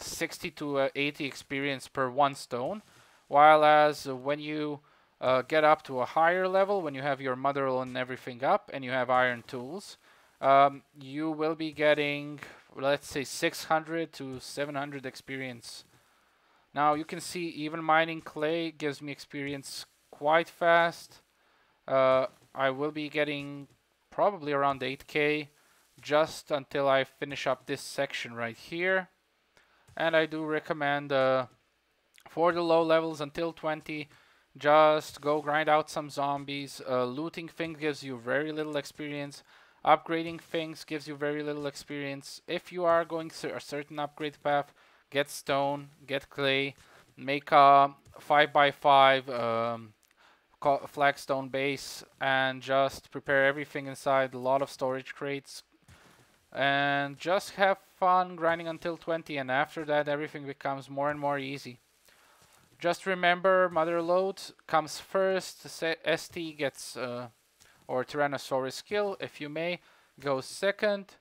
60 to 80 experience per 1 stone. While as when you get up to a higher level, when you have your mother and everything up and you have iron tools, you will be getting, let's say, 600 to 700 experience. Now you can see even mining clay gives me experience quite fast. I will be getting probably around 8k just until I finish up this section right here. And I do recommend for the low levels until 20, just go grind out some zombies. Looting things gives you very little experience. Upgrading things gives you very little experience. If you are going a certain upgrade path, get stone, get clay, make a 5x5 flagstone base, and just prepare everything inside a lot of storage crates. And just have fun grinding until 20, and after that everything becomes more and more easy. Just remember, mother lode comes first, ST gets, or Tyrannosaurus skill, if you may, goes second.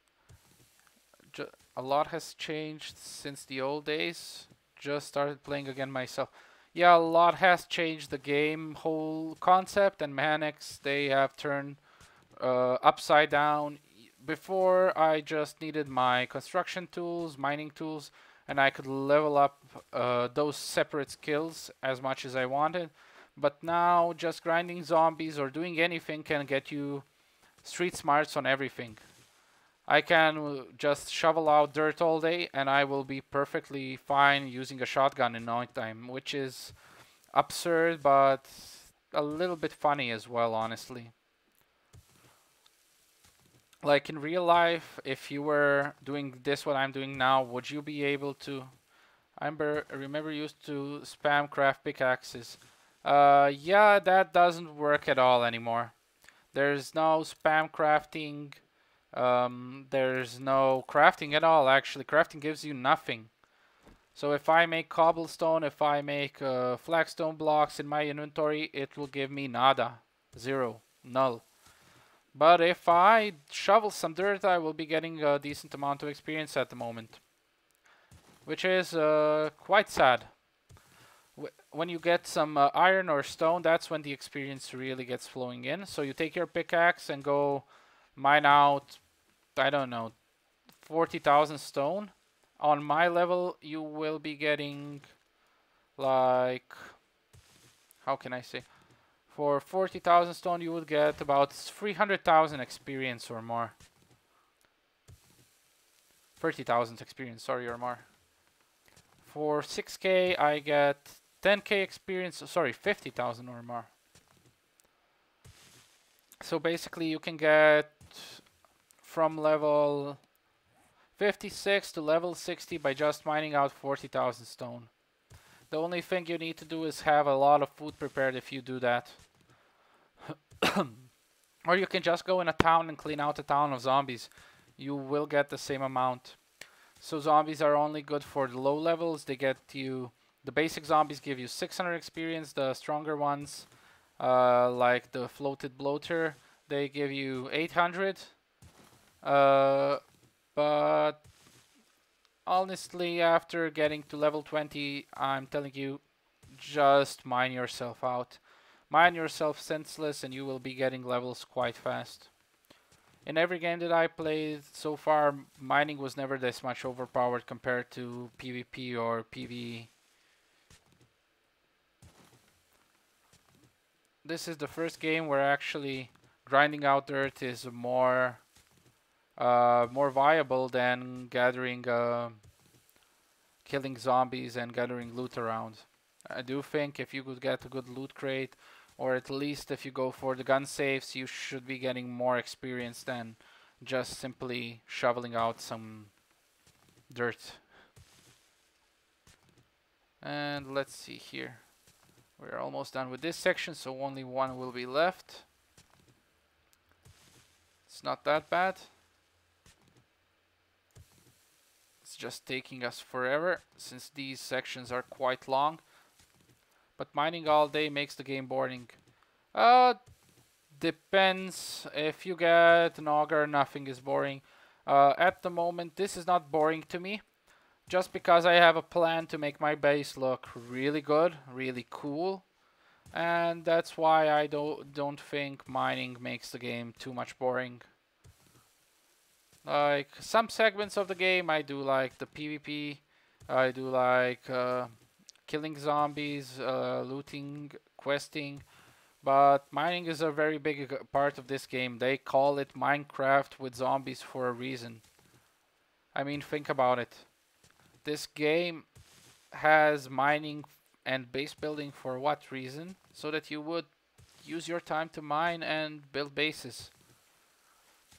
A lot has changed since the old days. Just started playing again myself. Yeah, a lot has changed. The game whole concept and mechanics, they have turned upside down. Before, I just needed my construction tools, mining tools, and I could level up those separate skills as much as I wanted. But now, just grinding zombies or doing anything can get you street smarts on everything. I can just shovel out dirt all day and I will be perfectly fine using a shotgun in no time, which is absurd but a little bit funny as well, honestly. Like in real life, if you were doing this what I'm doing now, would you be able to... I remember you used to spam craft pickaxes. Yeah, that doesn't work at all anymore. There's no spam crafting. There's no crafting at all, actually. Crafting gives you nothing. So if I make cobblestone, if I make flagstone blocks in my inventory, it will give me nada. 0. Null. But if I shovel some dirt, I will be getting a decent amount of experience at the moment. which is quite sad. When you get some iron or stone, that's when the experience really gets flowing in. So you take your pickaxe and go mine out, I don't know, 40,000 stone. On my level, you will be getting like, how can I say? For 40,000 stone, you would get about 300,000 experience or more. 30,000 experience, sorry, or more. For 6k, I get 10k experience, sorry, 50,000 or more. So basically, you can get from level 56 to level 60 by just mining out 40,000 stone. The only thing you need to do is have a lot of food prepared if you do that. Or you can just go in a town and clean out a town of zombies. You will get the same amount. So zombies are only good for the low levels. They get you... The basic zombies give you 600 experience. The stronger ones, like the floated bloater, they give you 800. But honestly, after getting to level 20, I'm telling you, just mine yourself out. Mine yourself senseless and you will be getting levels quite fast. In every game that I played so far, mining was never this much overpowered compared to PvP or PvE. This is the first game where actually grinding out dirt is more viable than gathering, killing zombies and gathering loot around. I do think if you could get a good loot crate, or at least if you go for the gun safes, you should be getting more experience than just simply shoveling out some dirt. And let's see here. We're almost done with this section, so only one will be left. It's not that bad. It's just taking us forever, since these sections are quite long. But mining all day makes the game boring. Depends. If you get an auger, nothing is boring. At the moment, this is not boring to me. Just because I have a plan to make my base look really good, really cool. And that's why I don't think mining makes the game too much boring. Like, some segments of the game, I do like the PvP. I do like killing zombies, looting, questing. But mining is a very big part of this game. They call it Minecraft with zombies for a reason. I mean, think about it. This game has mining and base building for what reason? So that you would use your time to mine and build bases.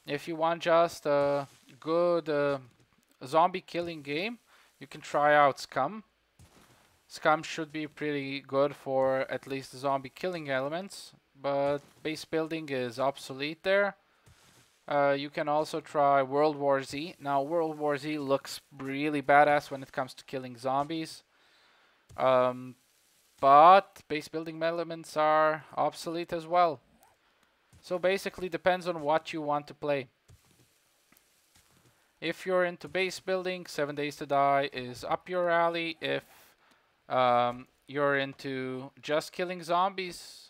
If you want just a good zombie killing game, you can try out Scum. Scum should be pretty good for at least the zombie killing elements, but base building is obsolete there. You can also try World War Z. Now, World War Z looks really badass when it comes to killing zombies. But base building elements are obsolete as well. So basically depends on what you want to play. If you're into base building, 7 Days to Die is up your alley. If you're into just killing zombies,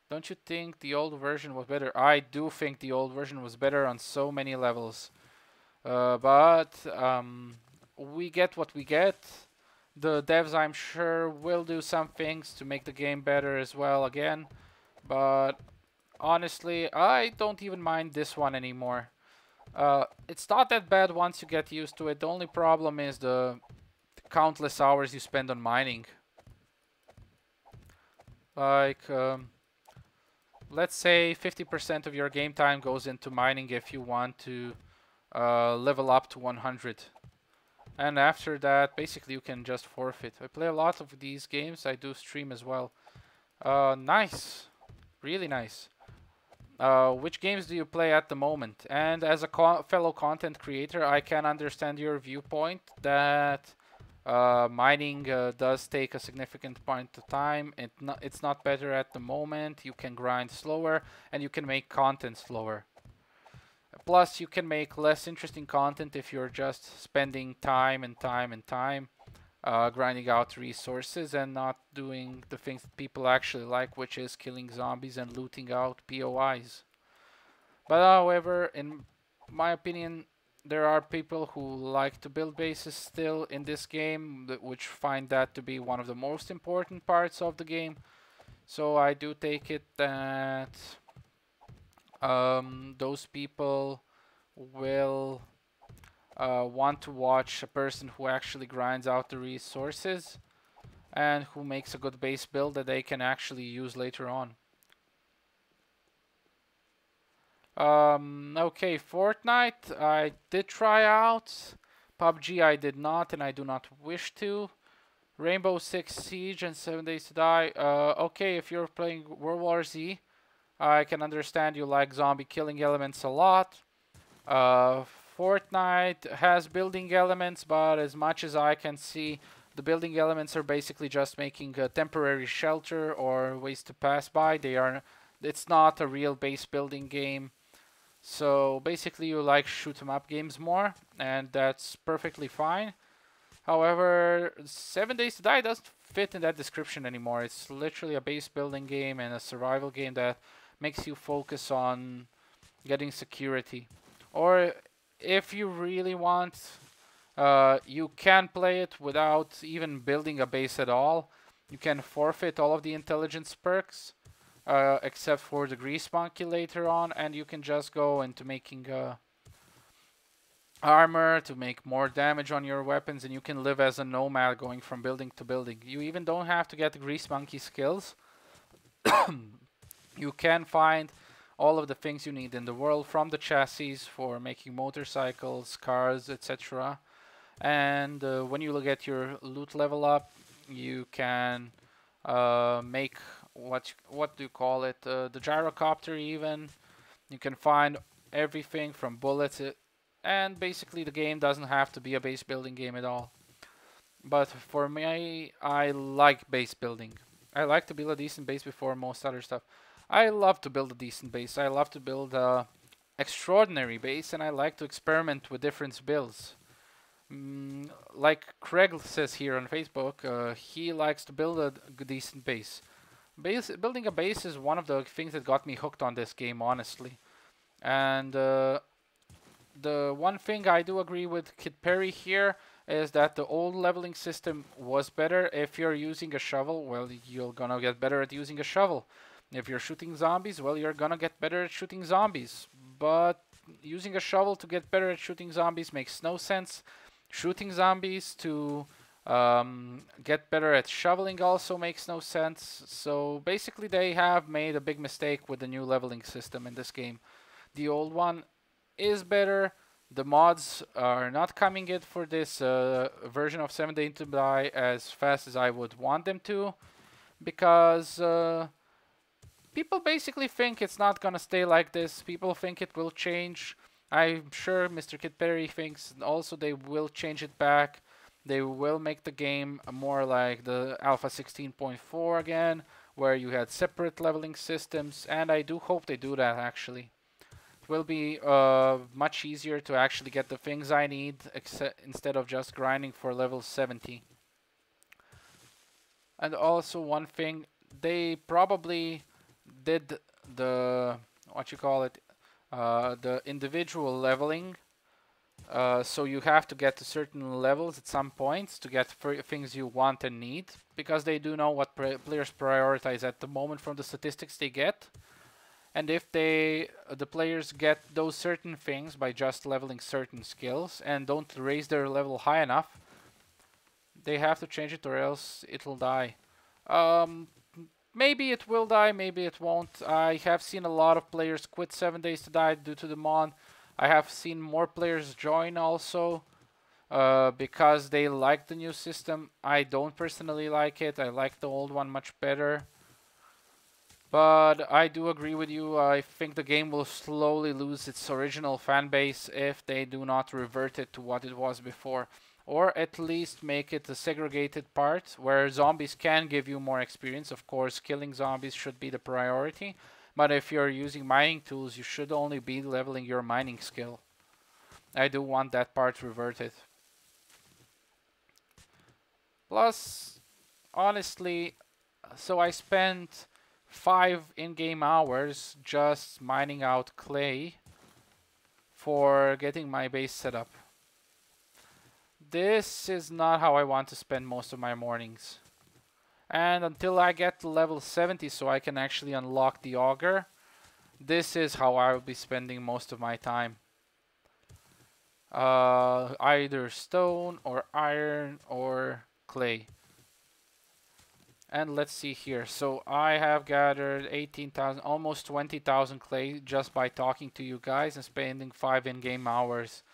don't you think the old version was better? I do think the old version was better on so many levels. But we get what we get. The devs, I'm sure, will do some things to make the game better as well again. But honestly, I don't even mind this one anymore. It's not that bad once you get used to it. The only problem is the countless hours you spend on mining. Like, let's say 50% of your game time goes into mining if you want to level up to 100. And after that, basically you can just forfeit. I play a lot of these games. I do stream as well. Nice. Really nice. Which games do you play at the moment? And as a fellow content creator, I can understand your viewpoint that mining does take a significant point of time. It's not better at the moment. You can grind slower and you can make content slower. Plus, you can make less interesting content if you're just spending time and time and time. grinding out resources and not doing the things that people actually like, which is killing zombies and looting out POIs. But however, in my opinion, there are people who like to build bases still in this game, which find that to be one of the most important parts of the game. So I do take it that those people will want to watch a person who actually grinds out the resources and who makes a good base build that they can actually use later on. Okay, Fortnite I did try out. PUBG I did not, and I do not wish to. Rainbow Six Siege and 7 Days to Die. Okay, if you're playing World War Z, I can understand you like zombie killing elements a lot. Uh, Fortnite has building elements, but as much as I can see, the building elements are basically just making a temporary shelter or ways to pass by. It's not a real base building game. So basically you like shoot 'em up games more, and that's perfectly fine. However, 7 Days to Die doesn't fit in that description anymore. It's literally a base building game and a survival game that makes you focus on getting security. Or if you really want, you can play it without even building a base at all. You can forfeit all of the intelligence perks, except for the grease monkey later on, and you can just go into making armor to make more damage on your weapons, and you can live as a nomad going from building to building. You even don't have to get the grease monkey skills. You can find all of the things you need in the world, from the chassis for making motorcycles, cars, etc. And when you get your loot level up, you can make what do you call it? The gyrocopter even. You can find everything from bullets, and basically the game doesn't have to be a base building game at all. But for me, I like base building. I like to build a decent base before most other stuff. I love to build a decent base. I love to build a extraordinary base, and I like to experiment with different builds. Like Craig says here on Facebook, he likes to build a decent base. Building a base is one of the things that got me hooked on this game, honestly. And the one thing I do agree with Kid Perry here is that the old leveling system was better. If you're using a shovel, well, you're gonna get better at using a shovel. If you're shooting zombies, well, you're gonna get better at shooting zombies. But using a shovel to get better at shooting zombies makes no sense. Shooting zombies to get better at shoveling also makes no sense. So basically they have made a big mistake with the new leveling system in this game. The old one is better. The mods are not coming in for this version of 7 Days to Die as fast as I would want them to, because people basically think it's not gonna stay like this. People think it will change. I'm sure Mr. Kid Perry thinks also they will change it back. They will make the game more like the Alpha 16.4 again, where you had separate leveling systems, and I do hope they do that actually. It will be much easier to actually get the things I need instead of just grinding for level 70. And also one thing, they probably did the, what you call it, the individual leveling. So you have to get to certain levels at some points to get things you want and need, because they do know what players prioritize at the moment from the statistics they get. And if the players get those certain things by just leveling certain skills and don't raise their level high enough, they have to change it or else it'll die. Maybe it will die, maybe it won't. I have seen a lot of players quit 7 Days to Die due to the mod. I have seen more players join also because they like the new system. I don't personally like it. I like the old one much better. But I do agree with you. I think the game will slowly lose its original fan base if they do not revert it to what it was before. Or at least make it a segregated part where zombies can give you more experience. Of course, killing zombies should be the priority. But if you're using mining tools, you should only be leveling your mining skill. I do want that part reverted. Plus, honestly, so I spent 5 in-game hours just mining out clay for getting my base set up. This is not how I want to spend most of my mornings. And until I get to level 70 so I can actually unlock the auger, this is how I will be spending most of my time. Either stone or iron or clay. And let's see here. So I have gathered 18,000, almost 20,000 clay just by talking to you guys and spending 5 in-game hours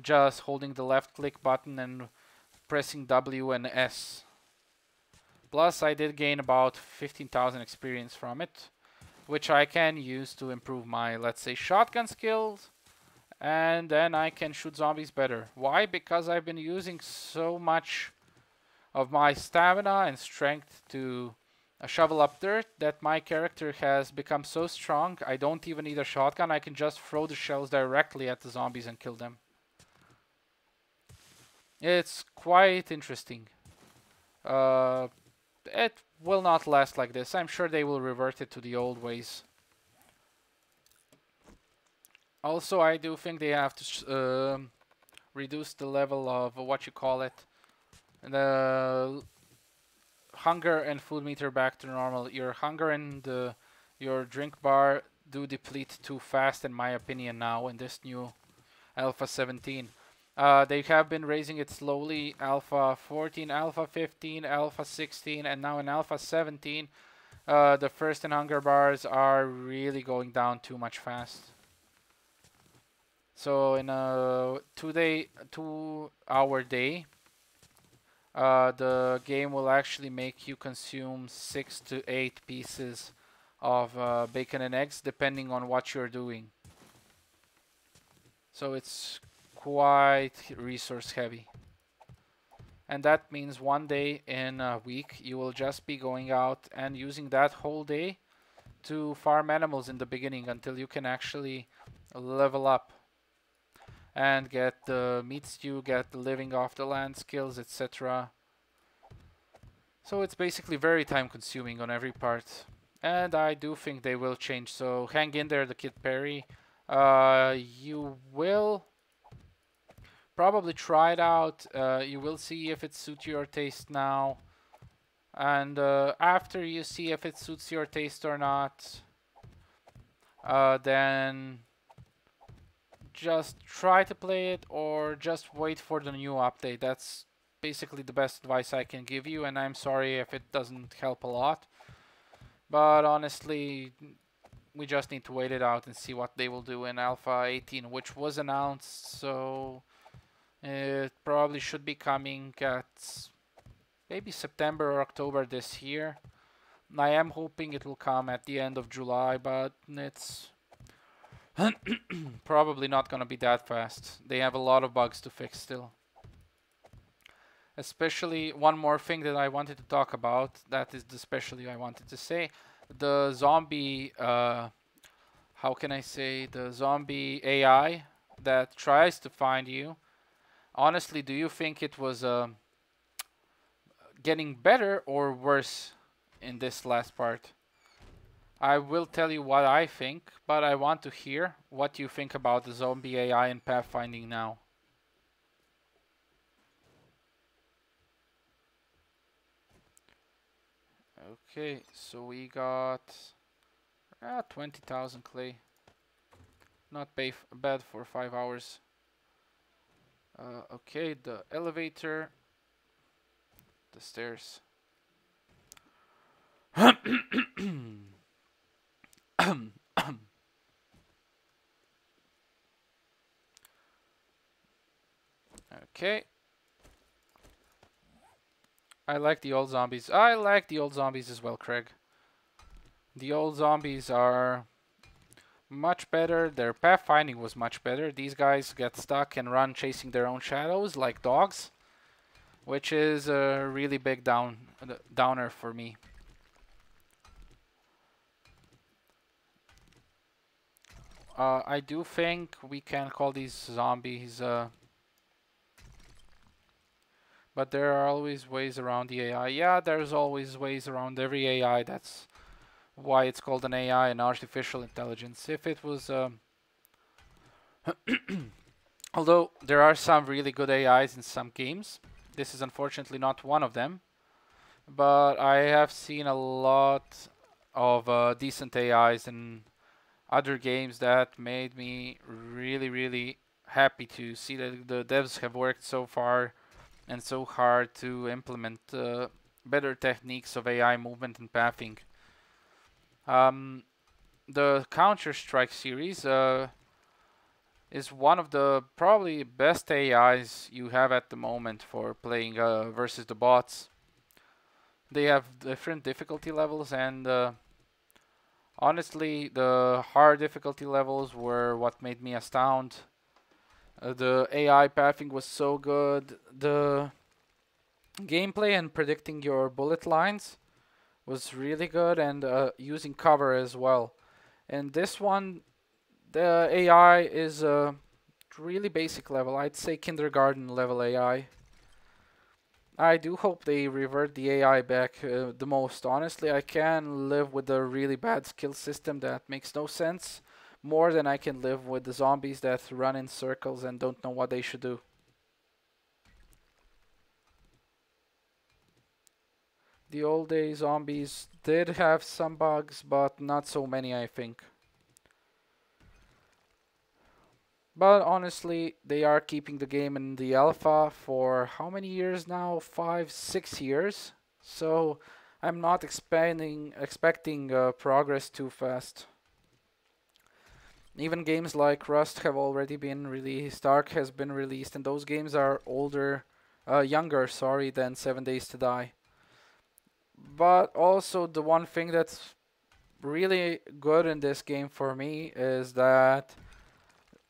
just holding the left click button and pressing W and S. Plus I did gain about 15,000 experience from it, which I can use to improve my, let's say, shotgun skills, and then I can shoot zombies better. Why? Because I've been using so much of my stamina and strength to shovel up dirt that my character has become so strong I don't even need a shotgun. I can just throw the shells directly at the zombies and kill them. It's quite interesting. It will not last like this. I'm sure they will revert it to the old ways. Also, I do think they have to reduce the level of what you call it, the hunger and food meter back to normal. Your hunger and your drink bar do deplete too fast, in my opinion, now in this new Alpha 17. They have been raising it slowly. Alpha 14, Alpha 15, Alpha 16, and now in Alpha 17, the thirst and hunger bars are really going down too much fast. So in a 2-hour day, the game will actually make you consume 6 to 8 pieces of bacon and eggs, depending on what you're doing. So it's quite resource heavy. And that means one day in a week you will just be going out and using that whole day to farm animals in the beginning until you can actually level up and get the meat stew, get the living off the land skills, etc. So it's basically very time consuming on every part. And I do think they will change, so hang in there, the Kid Perry. You will probably try it out. You will see if it suits your taste now. And after you see if it suits your taste or not, then just try to play it or just wait for the new update. That's basically the best advice I can give you, and I'm sorry if it doesn't help a lot. But honestly, we just need to wait it out and see what they will do in Alpha 18, which was announced, so it probably should be coming at maybe September or October this year. I am hoping it will come at the end of July, but it's probably not gonna be that fast. They have a lot of bugs to fix still. Especially one more thing that I wanted to talk about, that is especially I wanted to say, the zombie, how can I say, the zombie AI that tries to find you. Honestly, do you think it was getting better or worse in this last part? I will tell you what I think, but I want to hear what you think about the zombie AI in pathfinding now. Okay, so we got 20,000 clay. Not bad for 5 hours. Okay, the elevator, the stairs. Okay. I like the old zombies. I like the old zombies as well, Craig. The old zombies are much better. Their pathfinding was much better. These guys get stuck and run chasing their own shadows like dogs, which is a really big downer for me. I do think we can call these zombies But there are always ways around the AI. Yeah, there's always ways around every AI. That's why it's called an AI, an artificial intelligence. If it was, although there are some really good AIs in some games, this is unfortunately not one of them. But I have seen a lot of decent AIs in other games that made me really, really happy to see that the devs have worked so far and so hard to implement better techniques of AI movement and pathing. Um, the Counter-Strike series is one of the probably best AIs you have at the moment for playing versus the bots. They have different difficulty levels, and honestly, the hard difficulty levels were what made me astound. The AI pathing was so good. The gameplay and predicting your bullet lines was really good, and using cover as well. And this one, the AI is really basic level. I'd say kindergarten level AI. I do hope they revert the AI back the most. Honestly, I can live with a really bad skill system that makes no sense more than I can live with the zombies that run in circles and don't know what they should do. The old day zombies did have some bugs, but not so many, I think. But honestly, they are keeping the game in the alpha for how many years now? 5, 6 years. So I'm not expecting progress too fast. Even games like Rust have already been released. Ark has been released, and those games are younger, sorry, than 7 Days to Die. But also the one thing that's really good in this game for me is that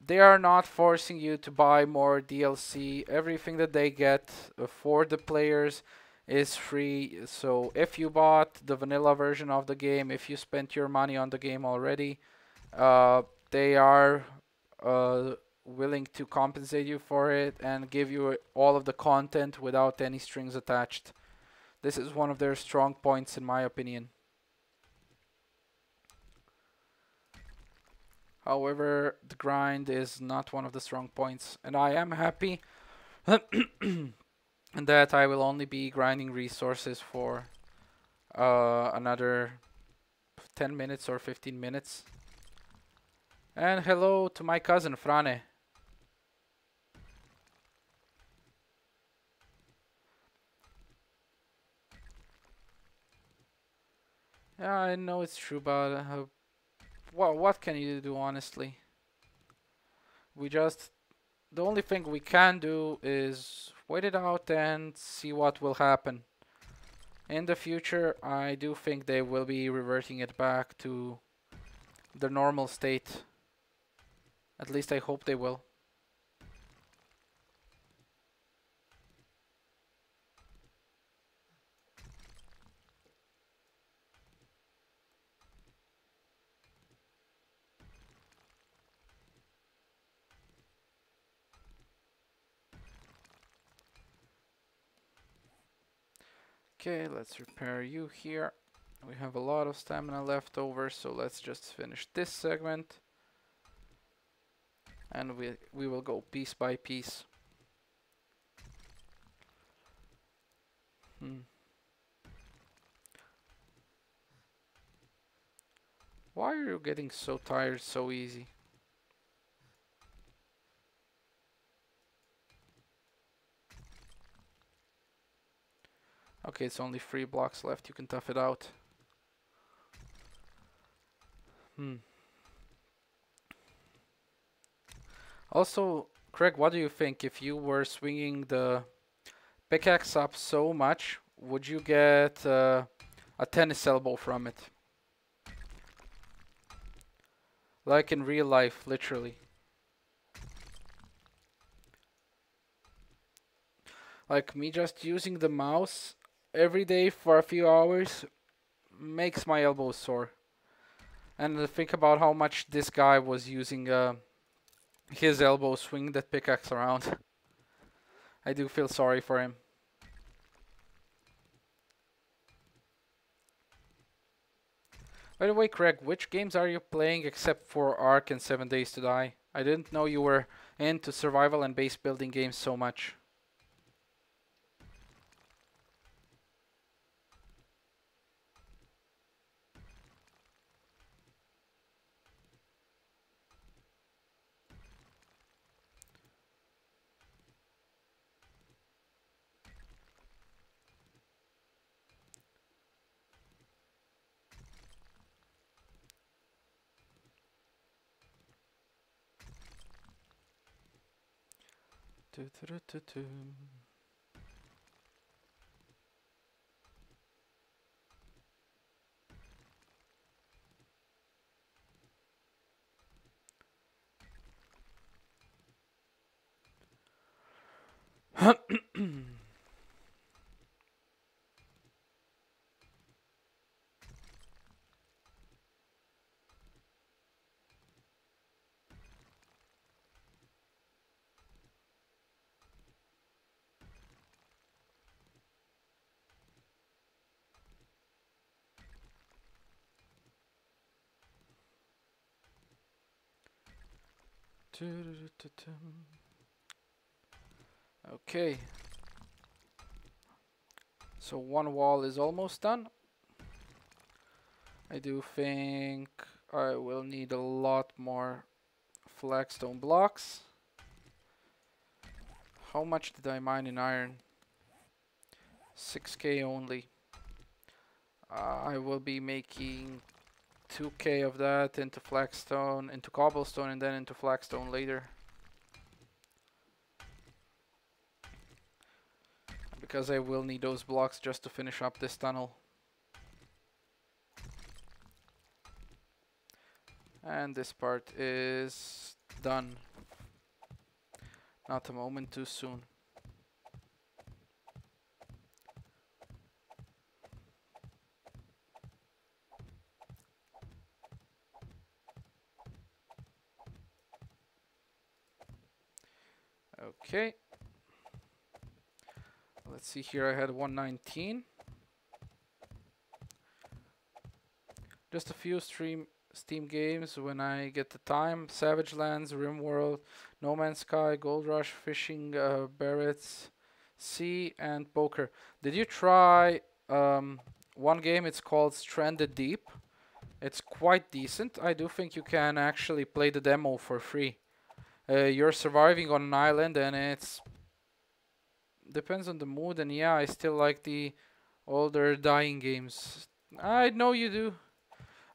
they are not forcing you to buy more DLC. Everything that they get for the players is free. So if you bought the vanilla version of the game, if you spent your money on the game already, they are uh, willing to compensate you for it and give you all of the content without any strings attached. This is one of their strong points in my opinion. However, the grind is not one of the strong points, and I am happy that I will only be grinding resources for another 10 minutes or 15 minutes. And hello to my cousin Frane. Yeah, I know it's true, but what can you do honestly? We just the only thing we can do is wait it out and see what will happen. In the future, I do think they will be reverting it back to the normal state. At least I hope they will. Okay, let's repair you here. We have a lot of stamina left over, so let's just finish this segment. And we will go piece by piece. Why are you getting so tired so easy? Okay, it's only 3 blocks left. You can tough it out. Also, Craig, what do you think if you were swinging the pickaxe up so much, would you get a tennis elbow from it? Like in real life, literally. Like me just using the mouse every day for a few hours makes my elbows sore. And think about how much this guy was using his elbow swing that pickaxe around. I do feel sorry for him. By the way, Craig, which games are you playing except for Ark and 7 Days to Die? I didn't know you were into survival and base building games so much. Do, do, do, do, do. Do, do, do, do, do. Okay. So one wall is almost done. I do think I will need a lot more flagstone blocks. How much did I mine in iron? 6k only. I will be making 2k of that into flagstone, into cobblestone, and then into flagstone later. Because I will need those blocks just to finish up this tunnel. And this part is done. Not a moment too soon. Okay. Let's see here, I had 119. Just a few Steam games when I get the time. Savage Lands, RimWorld, No Man's Sky, Gold Rush, Fishing, Barrett's, Sea, and Poker. Did you try one game? It's called Stranded Deep. It's quite decent. I do think you can actually play the demo for free. You're surviving on an island and it's depends on the mood, and yeah, I still like the older dying games. I know you do.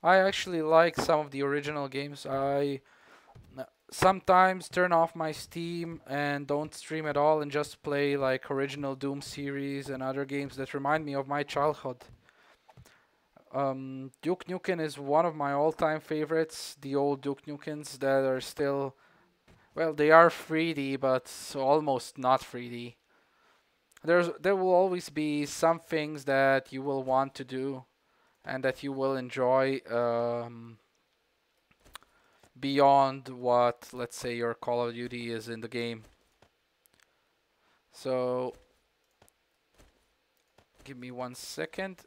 I actually like some of the original games. I sometimes turn off my Steam and don't stream at all and just play like original Doom series and other games that remind me of my childhood. Duke Nukem is one of my all-time favorites. The old Duke Nukens that are still, well, they are 3D, but almost not 3D. There will always be some things that you will want to do and that you will enjoy beyond what, let's say, your Call of Duty is in the game. So give me 1 second.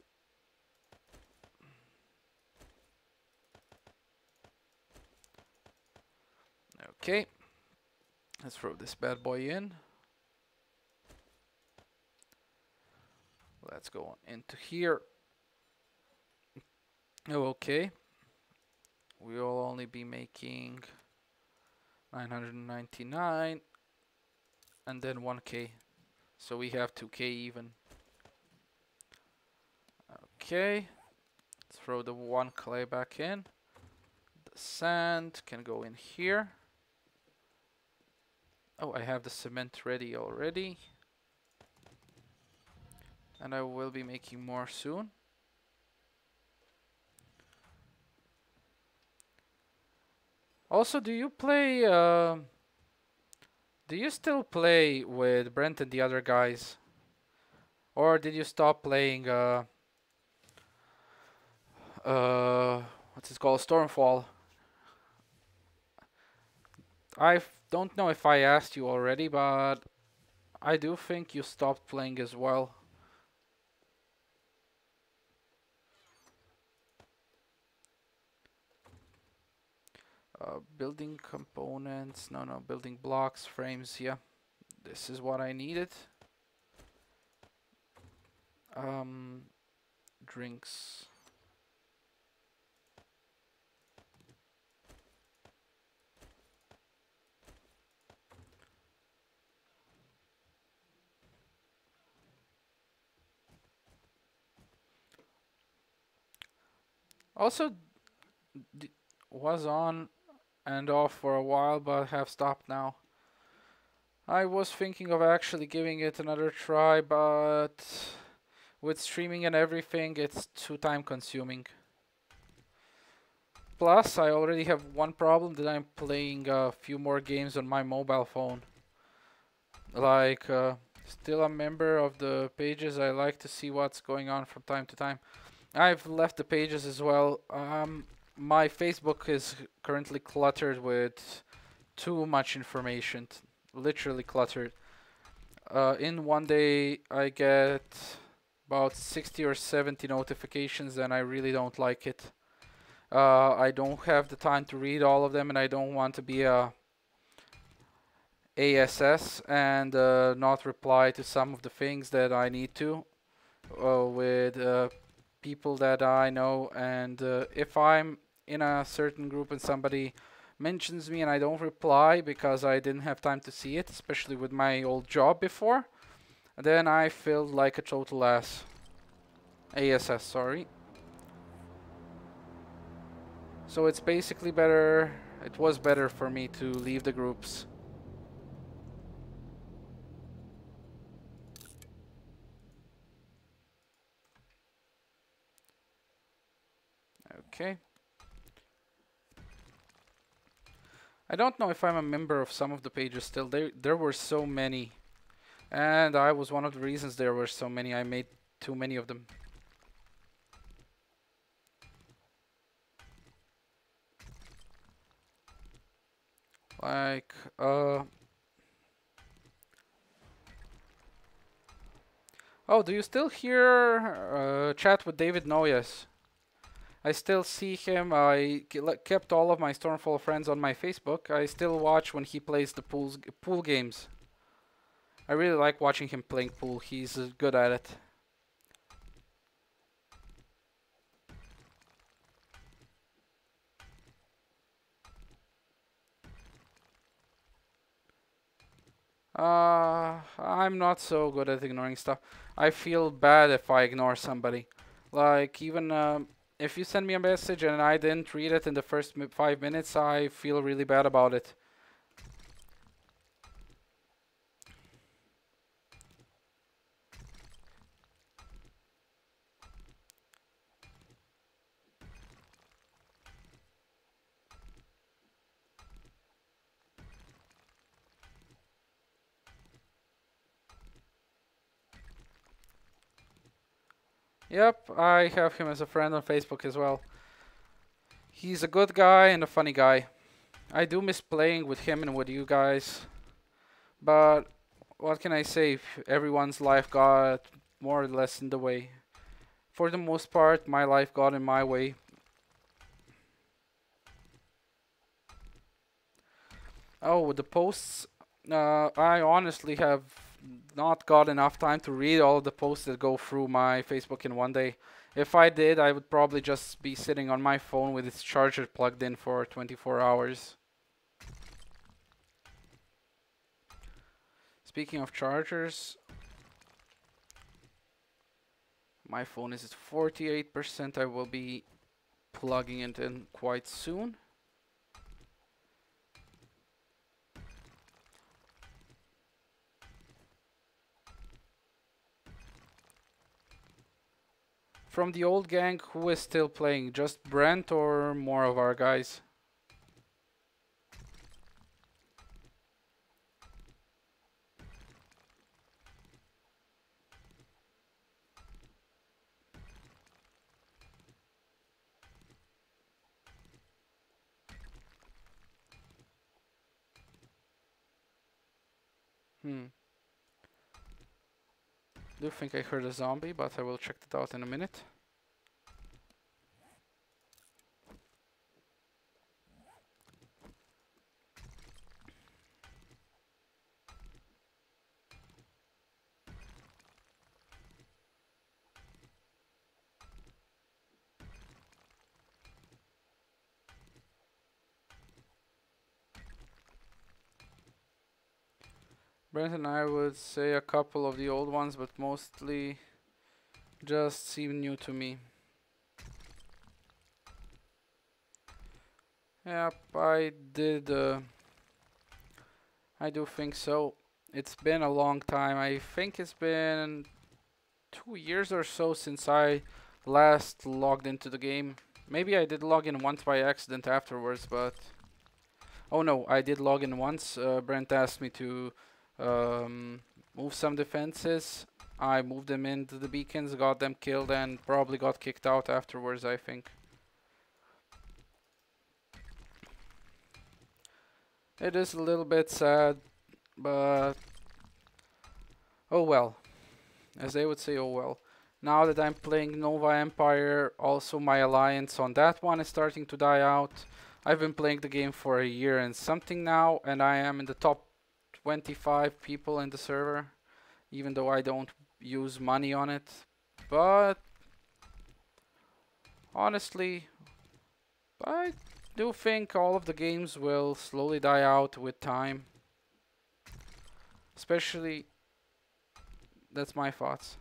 Okay, let's throw this bad boy in. Let's go on into here. Oh, okay. We will only be making 999 and then 1k. So we have 2k even. Okay. Let's throw the 1 clay back in. The sand can go in here. Oh, I have the cement ready already. And I will be making more soon. Also, do you play, do you still play with Brent and the other guys? Or did you stop playing, what's it called, Stormfall? I don't know if I asked you already, but I do think you stopped playing as well. Building components. No, no, building blocks, frames. Yeah, this is what I needed. Um, drinks. Also, was on and off for a while, but have stopped now. I was thinking of actually giving it another try, but with streaming and everything, it's too time consuming. Plus, I already have one problem that I'm playing a few more games on my mobile phone. Like, still a member of the pages. I like to see what's going on from time to time. I've left the pages as well. My Facebook is currently cluttered with too much information, literally cluttered. In one day, I get about 60 or 70 notifications, and I really don't like it. I don't have the time to read all of them, and I don't want to be a ASS and not reply to some of the things that I need to with people that I know. And if I'm in a certain group and somebody mentions me and I don't reply because I didn't have time to see it, especially with my old job before, then I feel like a total ass. ASS, sorry. So it's basically better, it was better for me to leave the groups. Okay. I don't know if I'm a member of some of the pages still. There were so many. And I was one of the reasons there were so many. I made too many of them. Like, oh, do you still hear chat with David? No, yes. I still see him. I kept all of my Stormfall friends on my Facebook. I still watch when he plays the pool games. I really like watching him playing pool. He's good at it. I'm not so good at ignoring stuff. I feel bad if I ignore somebody. Like, even if you send me a message and I didn't read it in the first 5 minutes, I feel really bad about it. Yep, I have him as a friend on Facebook as well. He's a good guy and a funny guy. I do miss playing with him and with you guys. But what can I say? Everyone's life got more or less in the way. For the most part, my life got in my way. Oh, the posts. I honestly have not got enough time to read all of the posts that go through my Facebook in one day. If I did, I would probably just be sitting on my phone with its charger plugged in for 24 hours. Speaking of chargers, my phone is at 48%. I will be plugging it in quite soon. From the old gang, who is still playing? Just Brent or more of our guys? Do think I heard a zombie, but I will check that out in a minute. Brent and I would say a couple of the old ones, but mostly just seem new to me. Yep, I did. I do think so. It's been a long time. I think it's been 2 years or so since I last logged into the game. Maybe I did log in once by accident afterwards, but oh no, I did log in once. Brent asked me to move some defenses. I moved them into the beacons, got them killed, and probably got kicked out afterwards, I think. It is a little bit sad, but oh well. As they would say, oh well. Now that I'm playing Nova Empire, also my alliance on that one is starting to die out. I've been playing the game for a year and something now, and I am in the top 25 people in the server, even though I don't use money on it. But honestly, I do think all of the games will slowly die out with time. Especially, that's my thoughts.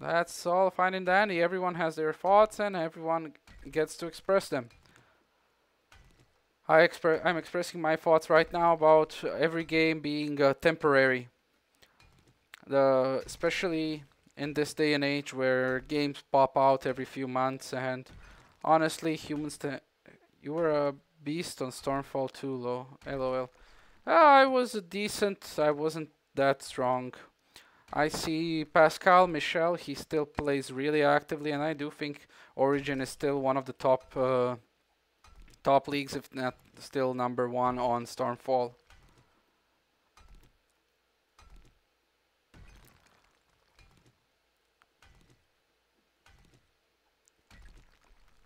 That's all fine and dandy. Everyone has their thoughts and everyone gets to express them. I'm expressing my thoughts right now about every game being temporary. Especially in this day and age where games pop out every few months, and honestly, you were a beast on Stormfall 2, LOL. I was decent. I wasn't that strong. I see Pascal Michel, he still plays really actively, and I do think Origin is still one of the top leagues, if not still number one on Stormfall.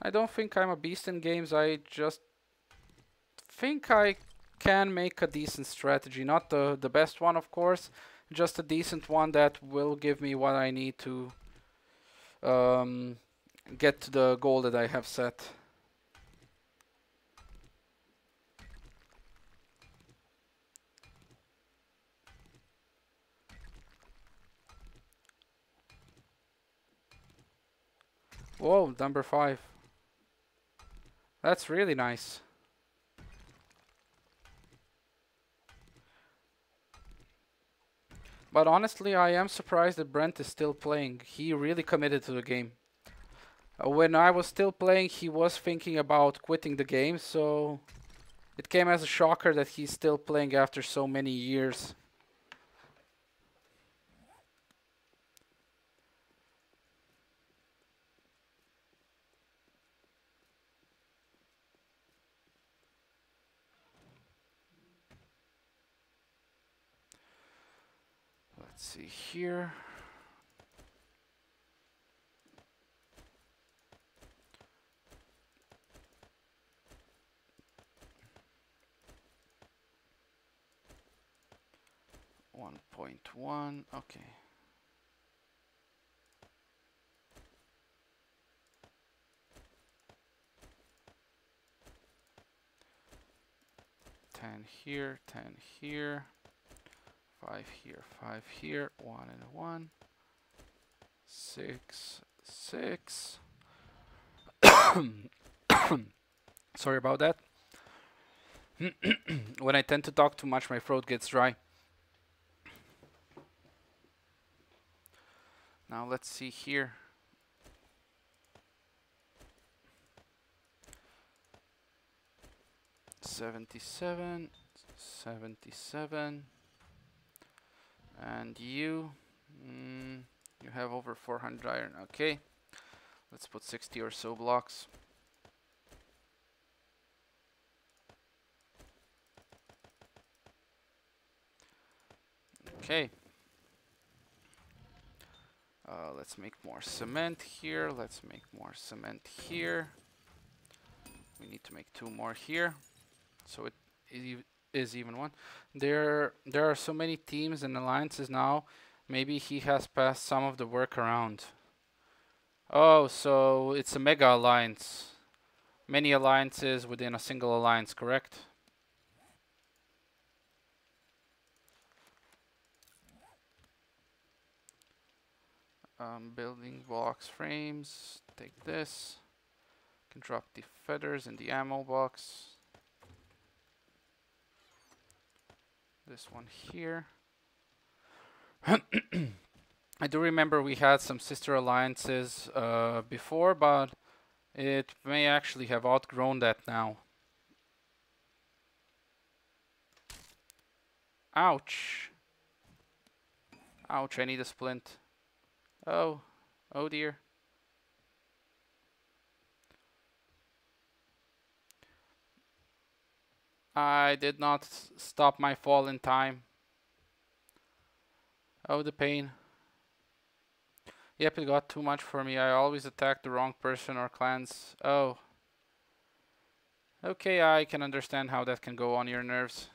I don't think I'm a beast in games, I just think I can make a decent strategy. Not the best one, of course, just a decent one that will give me what I need to get to the goal that I have set. Whoa, number 5. That's really nice. But honestly, I am surprised that Brent is still playing. He really committed to the game. When I was still playing, he was thinking about quitting the game, so it came as a shocker that he's still playing after so many years. Let's see here. One 1.1, okay. Ten here, 10 here, 5 here, 5 here, 1 and 1, 6, 6. Sorry about that. When I tend to talk too much, my throat gets dry. Now let's see here. $77, $77, and you have over 400 iron. Okay, let's put 60 or so blocks. Okay. Let's make more cement here. Let's make more cement here. We need to make 2 more here, so it is even one. There are so many teams and alliances now. Maybe he has passed some of the work around. Oh, so it's a mega alliance. Many alliances within a single alliance, correct? Building blocks, frames. Take this. Can drop the feathers in the ammo box. This one here. I do remember we had some sister alliances before, but it may actually have outgrown that now. Ouch. Ouch, I need a splint. Oh. Oh dear. I did not stop my fall in time. Oh, the pain. Yep, it got too much for me. I always attack the wrong person or clans. Oh. Okay, I can understand how that can go on your nerves.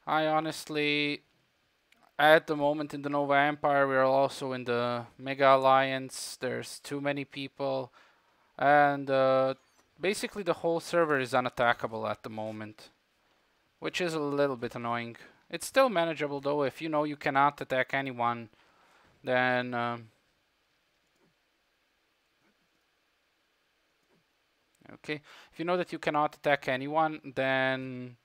I honestly, at the moment in the Nova Empire, we are also in the Mega Alliance. There's too many people. And basically the whole server is unattackable at the moment. Which is a little bit annoying. It's still manageable though. If you know you cannot attack anyone, then okay. If you know that you cannot attack anyone, then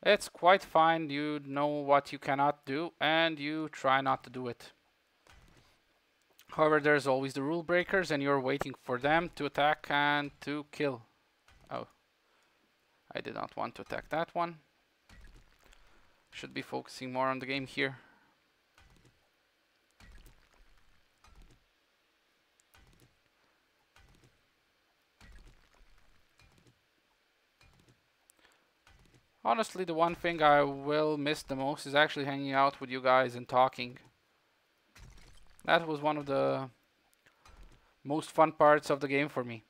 it's quite fine. You know what you cannot do, and you try not to do it. However, there's always the rule breakers, and you're waiting for them to attack and to kill. Oh, I did not want to attack that one. Should be focusing more on the game here. Honestly, the one thing I will miss the most is actually hanging out with you guys and talking. That was one of the most fun parts of the game for me.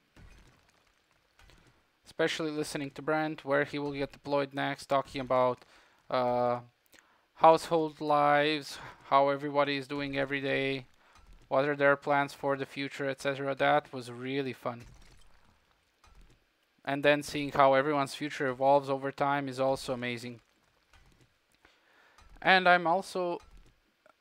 Especially listening to Brent, where he will get deployed next, talking about household lives, how everybody is doing every day, what are their plans for the future, etc. That was really fun. And then seeing how everyone's future evolves over time is also amazing. And I'm also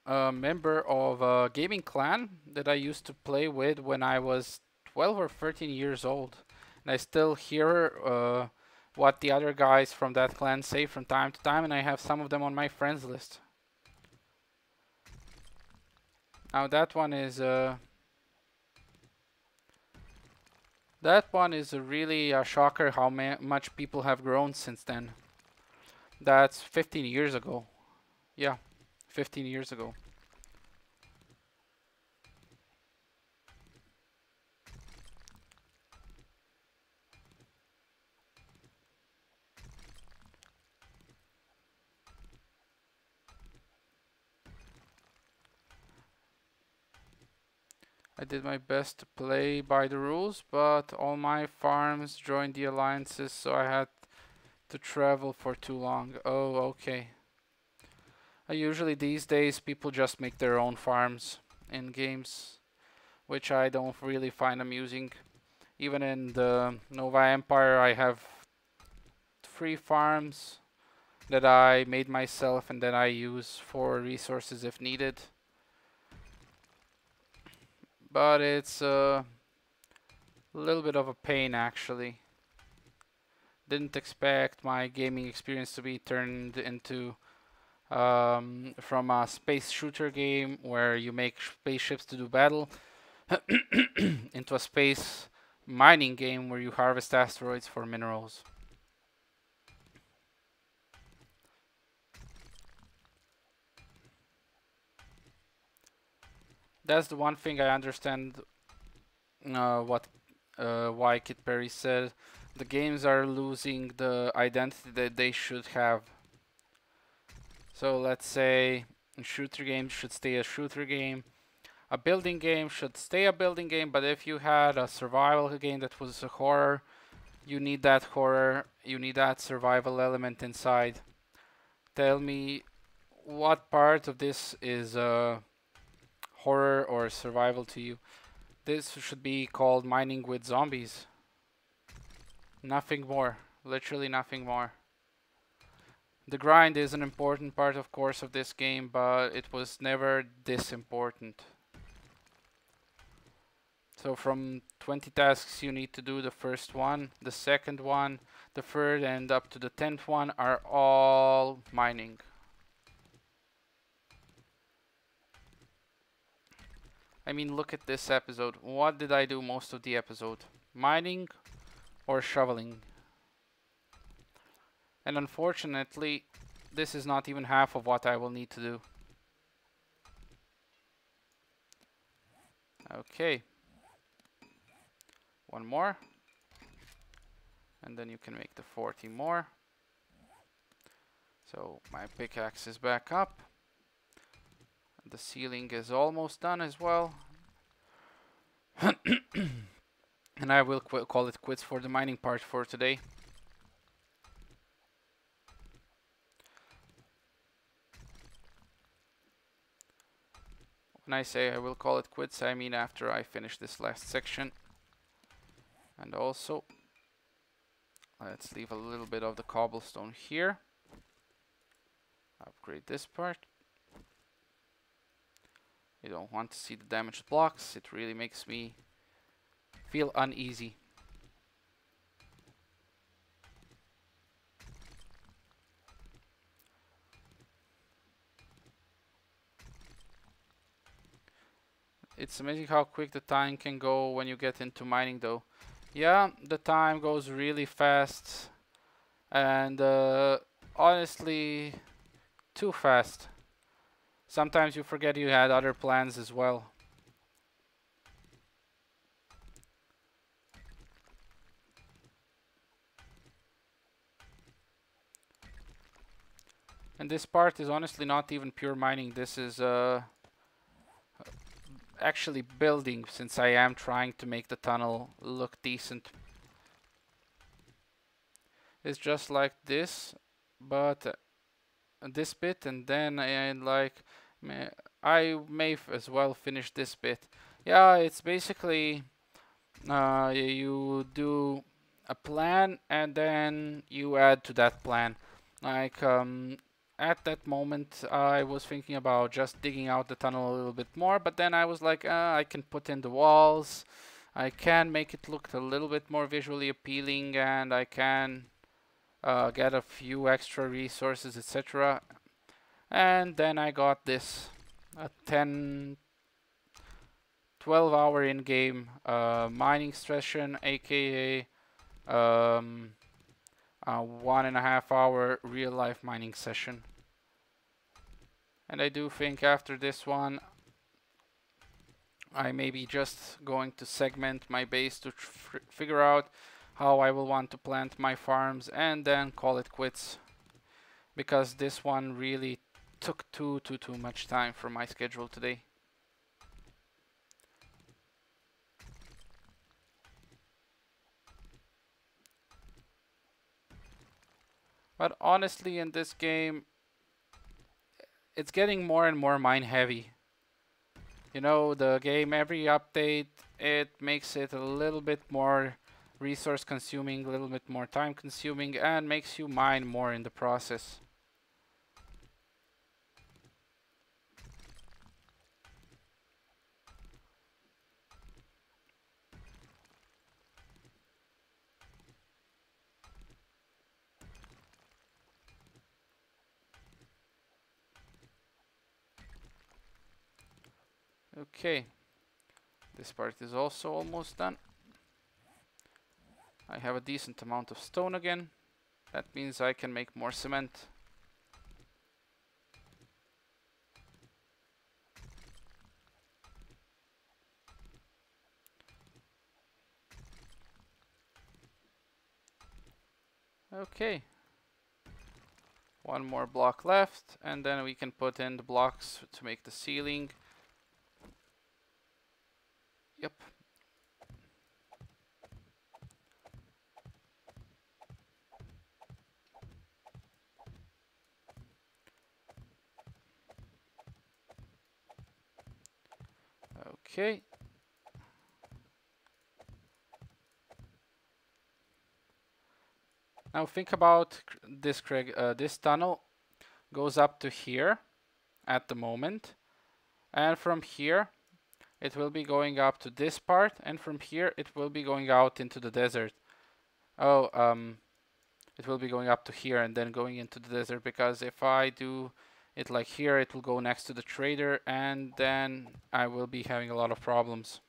a member of a gaming clan that I used to play with when I was 12 or 13 years old. And I still hear what the other guys from that clan say from time to time, and I have some of them on my friends list. Now that one is really a shocker how much people have grown since then. That's 15 years ago. Yeah, 15 years ago. I did my best to play by the rules, but all my farms joined the alliances, so I had to travel for too long. Oh, okay. Usually these days people just make their own farms in games, which I don't really find amusing. Even in the Nova Empire, I have 3 farms that I made myself and that I use for resources if needed. But it's a little bit of a pain actually. Didn't expect my gaming experience to be turned into from a space shooter game where you make spaceships to do battle into a space mining game where you harvest asteroids for minerals. That's the one thing I understand why Kit Perry said. The games are losing the identity that they should have. So let's say a shooter game should stay a shooter game. A building game should stay a building game, but if you had a survival game that was a horror, you need that horror, you need that survival element inside. Tell me what part of this is horror or survival to you. This should be called mining with zombies. Nothing more. Literally nothing more. The grind is an important part, of course, of this game, but it was never this important. So from 20 tasks you need to do, the first one, the second one, the third, and up to the 10th one are all mining. I mean, look at this episode. What did I do most of the episode? Mining or shoveling? And unfortunately, this is not even half of what I will need to do. Okay. One more. And then you can make the 40 more. So my pickaxe is back up. The ceiling is almost done as well. And I will call it quits for the mining part for today. When I say I will call it quits, I mean after I finish this last section. And also, let's leave a little bit of the cobblestone here. Upgrade this part. You don't want to see the damaged blocks. It really makes me feel uneasy. It's amazing how quick the time can go when you get into mining though. Yeah, the time goes really fast. And honestly, too fast. Sometimes you forget you had other plans as well. And this part is honestly not even pure mining. This is actually building, since I am trying to make the tunnel look decent. It's just like this, but this bit, and then I may as well finish this bit. Yeah, it's basically you do a plan and then you add to that plan. Like at that moment I was thinking about just digging out the tunnel a little bit more, but then I was like, I can put in the walls, I can make it look a little bit more visually appealing, and I can get a few extra resources, etc. And then I got this, a 12 hour in-game mining session, aka a 1.5 hour real life mining session. And I do think after this one I may be just going to segment my base to figure out how I will want to plant my farms and then call it quits, because this one really took too much time for my schedule today. But honestly, in this game, it's getting more and more mine heavy. You know, the game, every update, it makes it a little bit more resource consuming, a little bit more time consuming, and makes you mine more in the process. Okay, this part is also almost done. I have a decent amount of stone again. That means I can make more cement. Okay. One more block left, and then we can put in the blocks to make the ceiling. Yep. Okay. Now think about this, Craig. This tunnel goes up to here at the moment, and from here it will be going up to this part, and from here it will be going out into the desert. Oh, it will be going up to here and then going into the desert, because if I do it like here, it will go next to the trader, and then I will be having a lot of problems.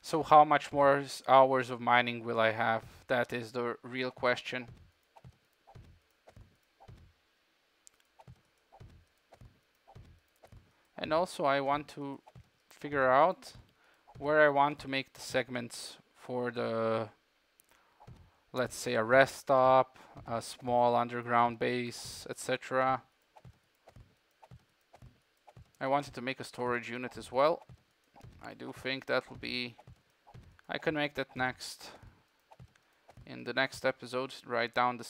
So how much more hours of mining will I have? That is the real question. And also I want to figure out where I want to make the segments for the, let's say, a rest stop, a small underground base, etc. I wanted to make a storage unit as well. I do think that will be, I can make that next, in the next episode, right down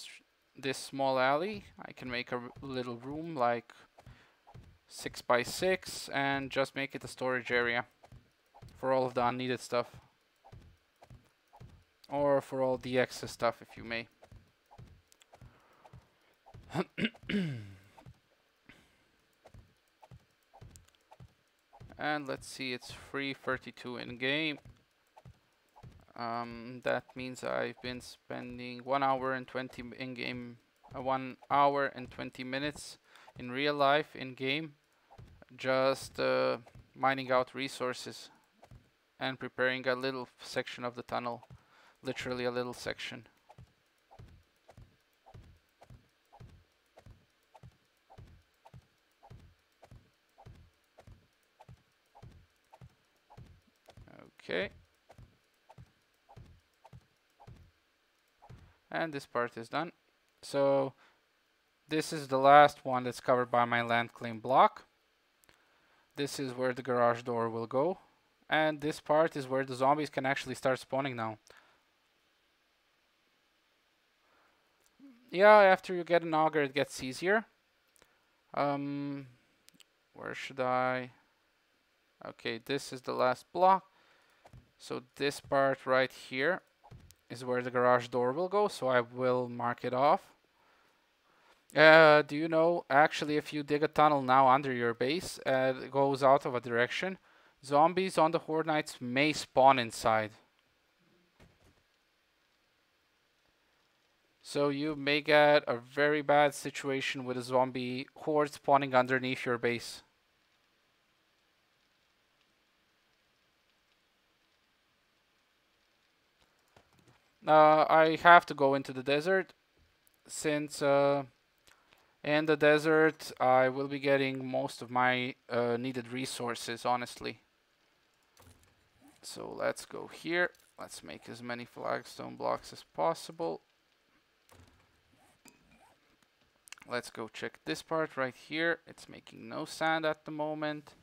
this small alley. I can make a little room like 6 by 6 and just make it a storage area for all of the unneeded stuff, or for all the excess stuff, if you may. And let's see, it's 3:32 in game. That means I've been spending 1 hour and 20 in game, 1 hour and 20 minutes in real life in game, just mining out resources and preparing a little section of the tunnel, literally a little section. Okay. And this part is done. So this is the last one that's covered by my land claim block. This is where the garage door will go. And this part is where the zombies can actually start spawning now. Yeah, after you get an auger, it gets easier. Where should I? Okay, this is the last block. So this part right here is where the garage door will go, so I will mark it off. Do you know, actually, if you dig a tunnel now under your base, it goes out of a direction, zombies on the Horde Nights may spawn inside. So you may get a very bad situation with a zombie horde spawning underneath your base. I have to go into the desert, since in the desert I will be getting most of my needed resources, honestly. So let's go here. Let's make as many flagstone blocks as possible. Let's go check this part right here. It's making no sand at the moment.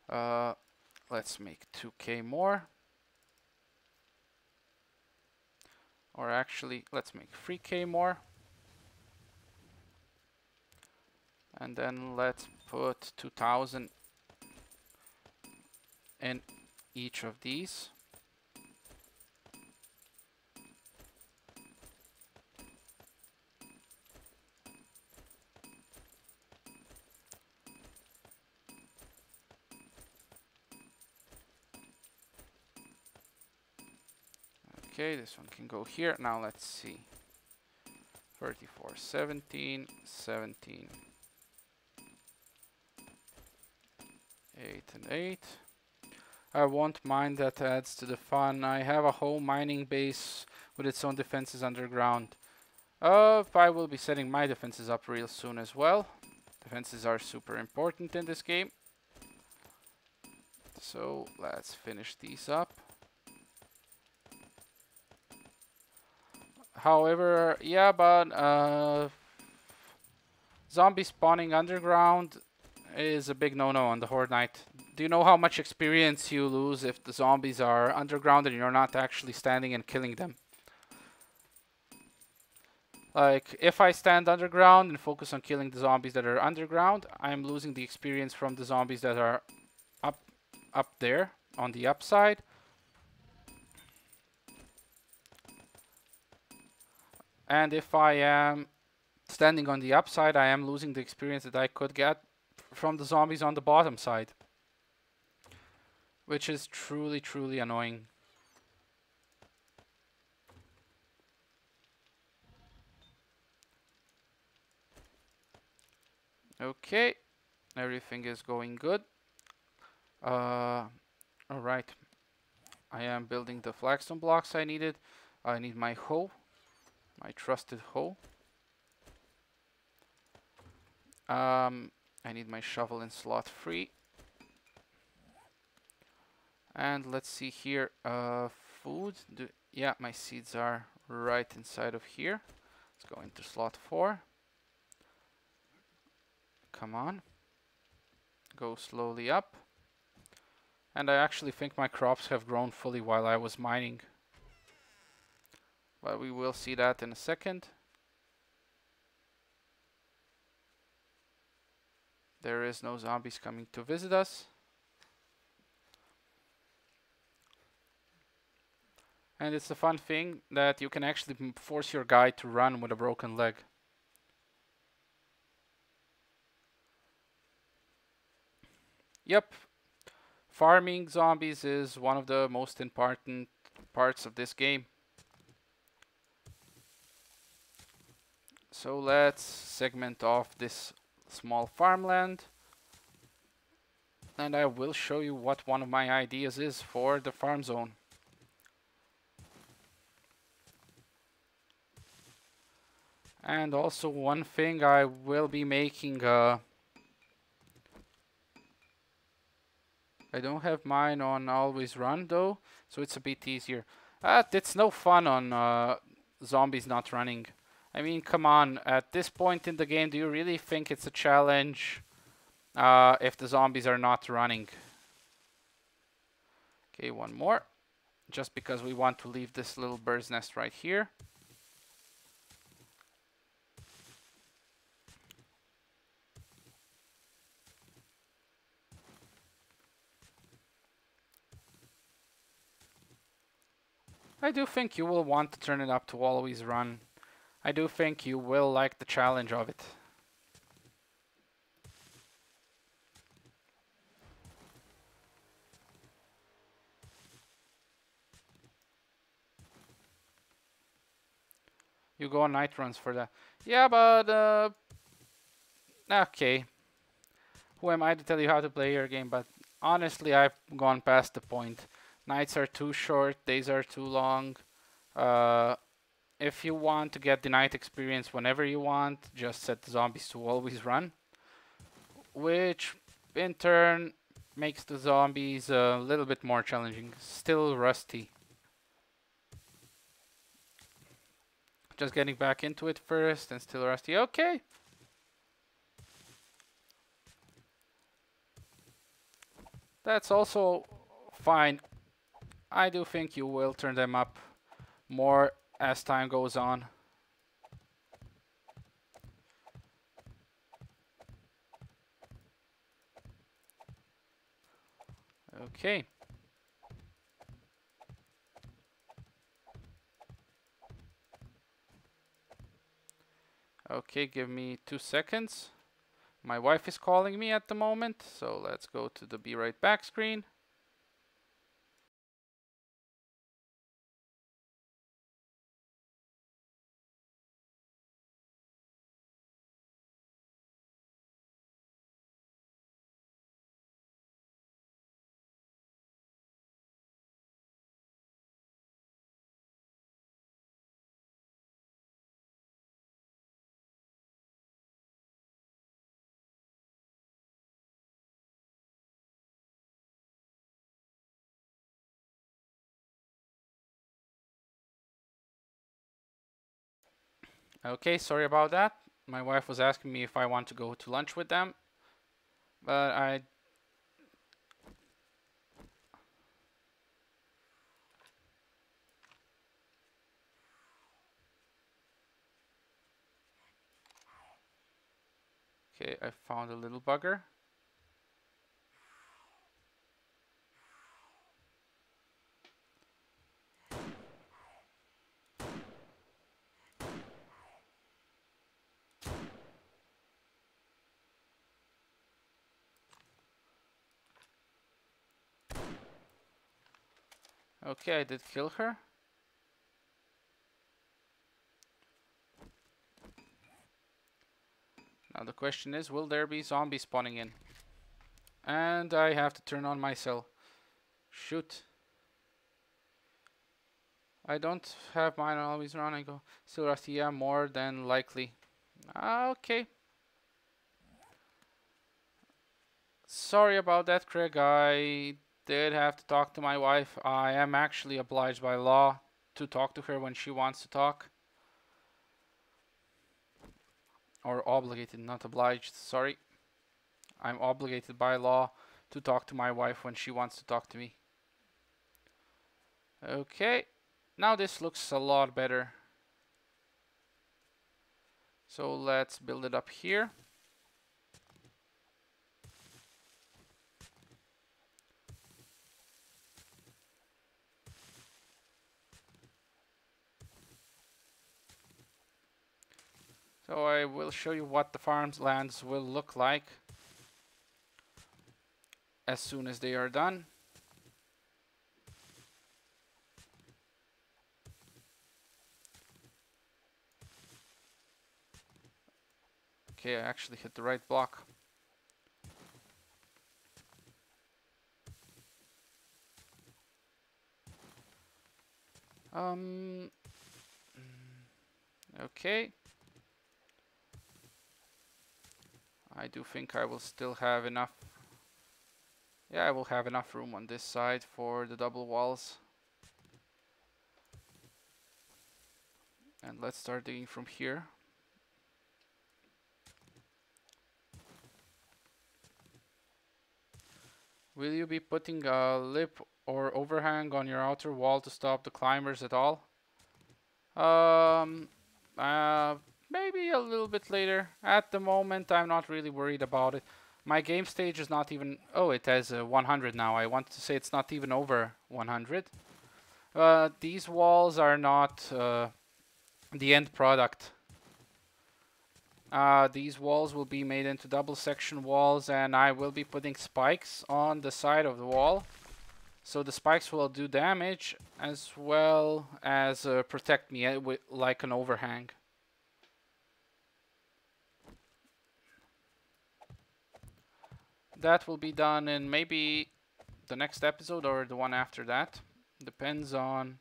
Let's make 2k more. Or actually, let's make 3k more. And then let's put 2000 in each of these. Okay, this one can go here. Now let's see. 34, 17, 17. 8 and 8. I won't mind, that adds to the fun. I have a whole mining base with its own defenses underground. I will be setting my defenses up real soon as well. Defenses are super important in this game. So let's finish these up. However, yeah, but zombie spawning underground is a big no-no on the Horde Night. Do you know how much experience you lose if the zombies are underground and you're not actually standing and killing them? Like, if I stand underground and focus on killing the zombies that are underground, I'm losing the experience from the zombies that are up there on the upside. And if I am standing on the upside, I am losing the experience that I could get from the zombies on the bottom side, which is truly, truly annoying. Okay, everything is going good. Alright, I am building the flagstone blocks I needed. I need my hoe, my trusted hoe. I need my shovel in slot 3. And let's see here, food. Yeah, my seeds are right inside of here. Let's go into slot 4. Come on. Go slowly up. And I actually think my crops have grown fully while I was mining. But we will see that in a second. There is no zombies coming to visit us. And it's a fun thing that you can actually force your guy to run with a broken leg. Yep, farming zombies is one of the most important parts of this game. So let's segment off this small farmland. And I will show you what one of my ideas is for the farm zone. And also one thing, I will be making I don't have mine on always run though, so it's a bit easier. It's no fun on zombies not running. I mean, come on, at this point in the game, do you really think it's a challenge if the zombies are not running? Okay, one more. Just because we want to leave this little bird's nest right here. I do think you will want to turn it up to always run. I do think you will like the challenge of it. You go on night runs for that. Yeah, but okay. Who am I to tell you how to play your game? But honestly, I've gone past the point. Nights are too short, days are too long. If you want to get the night experience whenever you want, just set the zombies to always run. Which, in turn, makes the zombies a little bit more challenging. Still rusty. Just getting back into it first and still rusty. Okay. That's also fine. I do think you will turn them up more as time goes on. Okay. Okay, give me 2 seconds. My wife is calling me at the moment, so let's go to the be right back screen. Okay, sorry about that. My wife was asking me if I want to go to lunch with them, but okay, I found a little bugger. Okay, I did kill her. Now the question is, will there be zombies spawning in? And I have to turn on my cell. Shoot. I don't have mine always running. Go. Still rusty, yeah, more than likely. Okay. Sorry about that, Craig. I did have to talk to my wife. I am actually obliged by law to talk to her when she wants to talk. Or obligated, not obliged. Sorry. I'm obligated by law to talk to my wife when she wants to talk to me. Okay. Now this looks a lot better. So let's build it up here. So I will show you what the farmlands will look like as soon as they are done. Okay, I actually hit the right block. Okay. I do think I will still have enough. Yeah, I will have enough room on this side for the double walls. And let's start digging from here. Will you be putting a lip or overhang on your outer wall to stop the climbers at all? Um, Maybe a little bit later. At the moment, I'm not really worried about it. My game stage is not even... Oh, it has 100 now. I want to say it's not even over 100. These walls are not the end product. These walls will be made into double section walls, and I will be putting spikes on the side of the wall. So the spikes will do damage as well as protect me like an overhang. That will be done in maybe the next episode or the one after that. Depends on...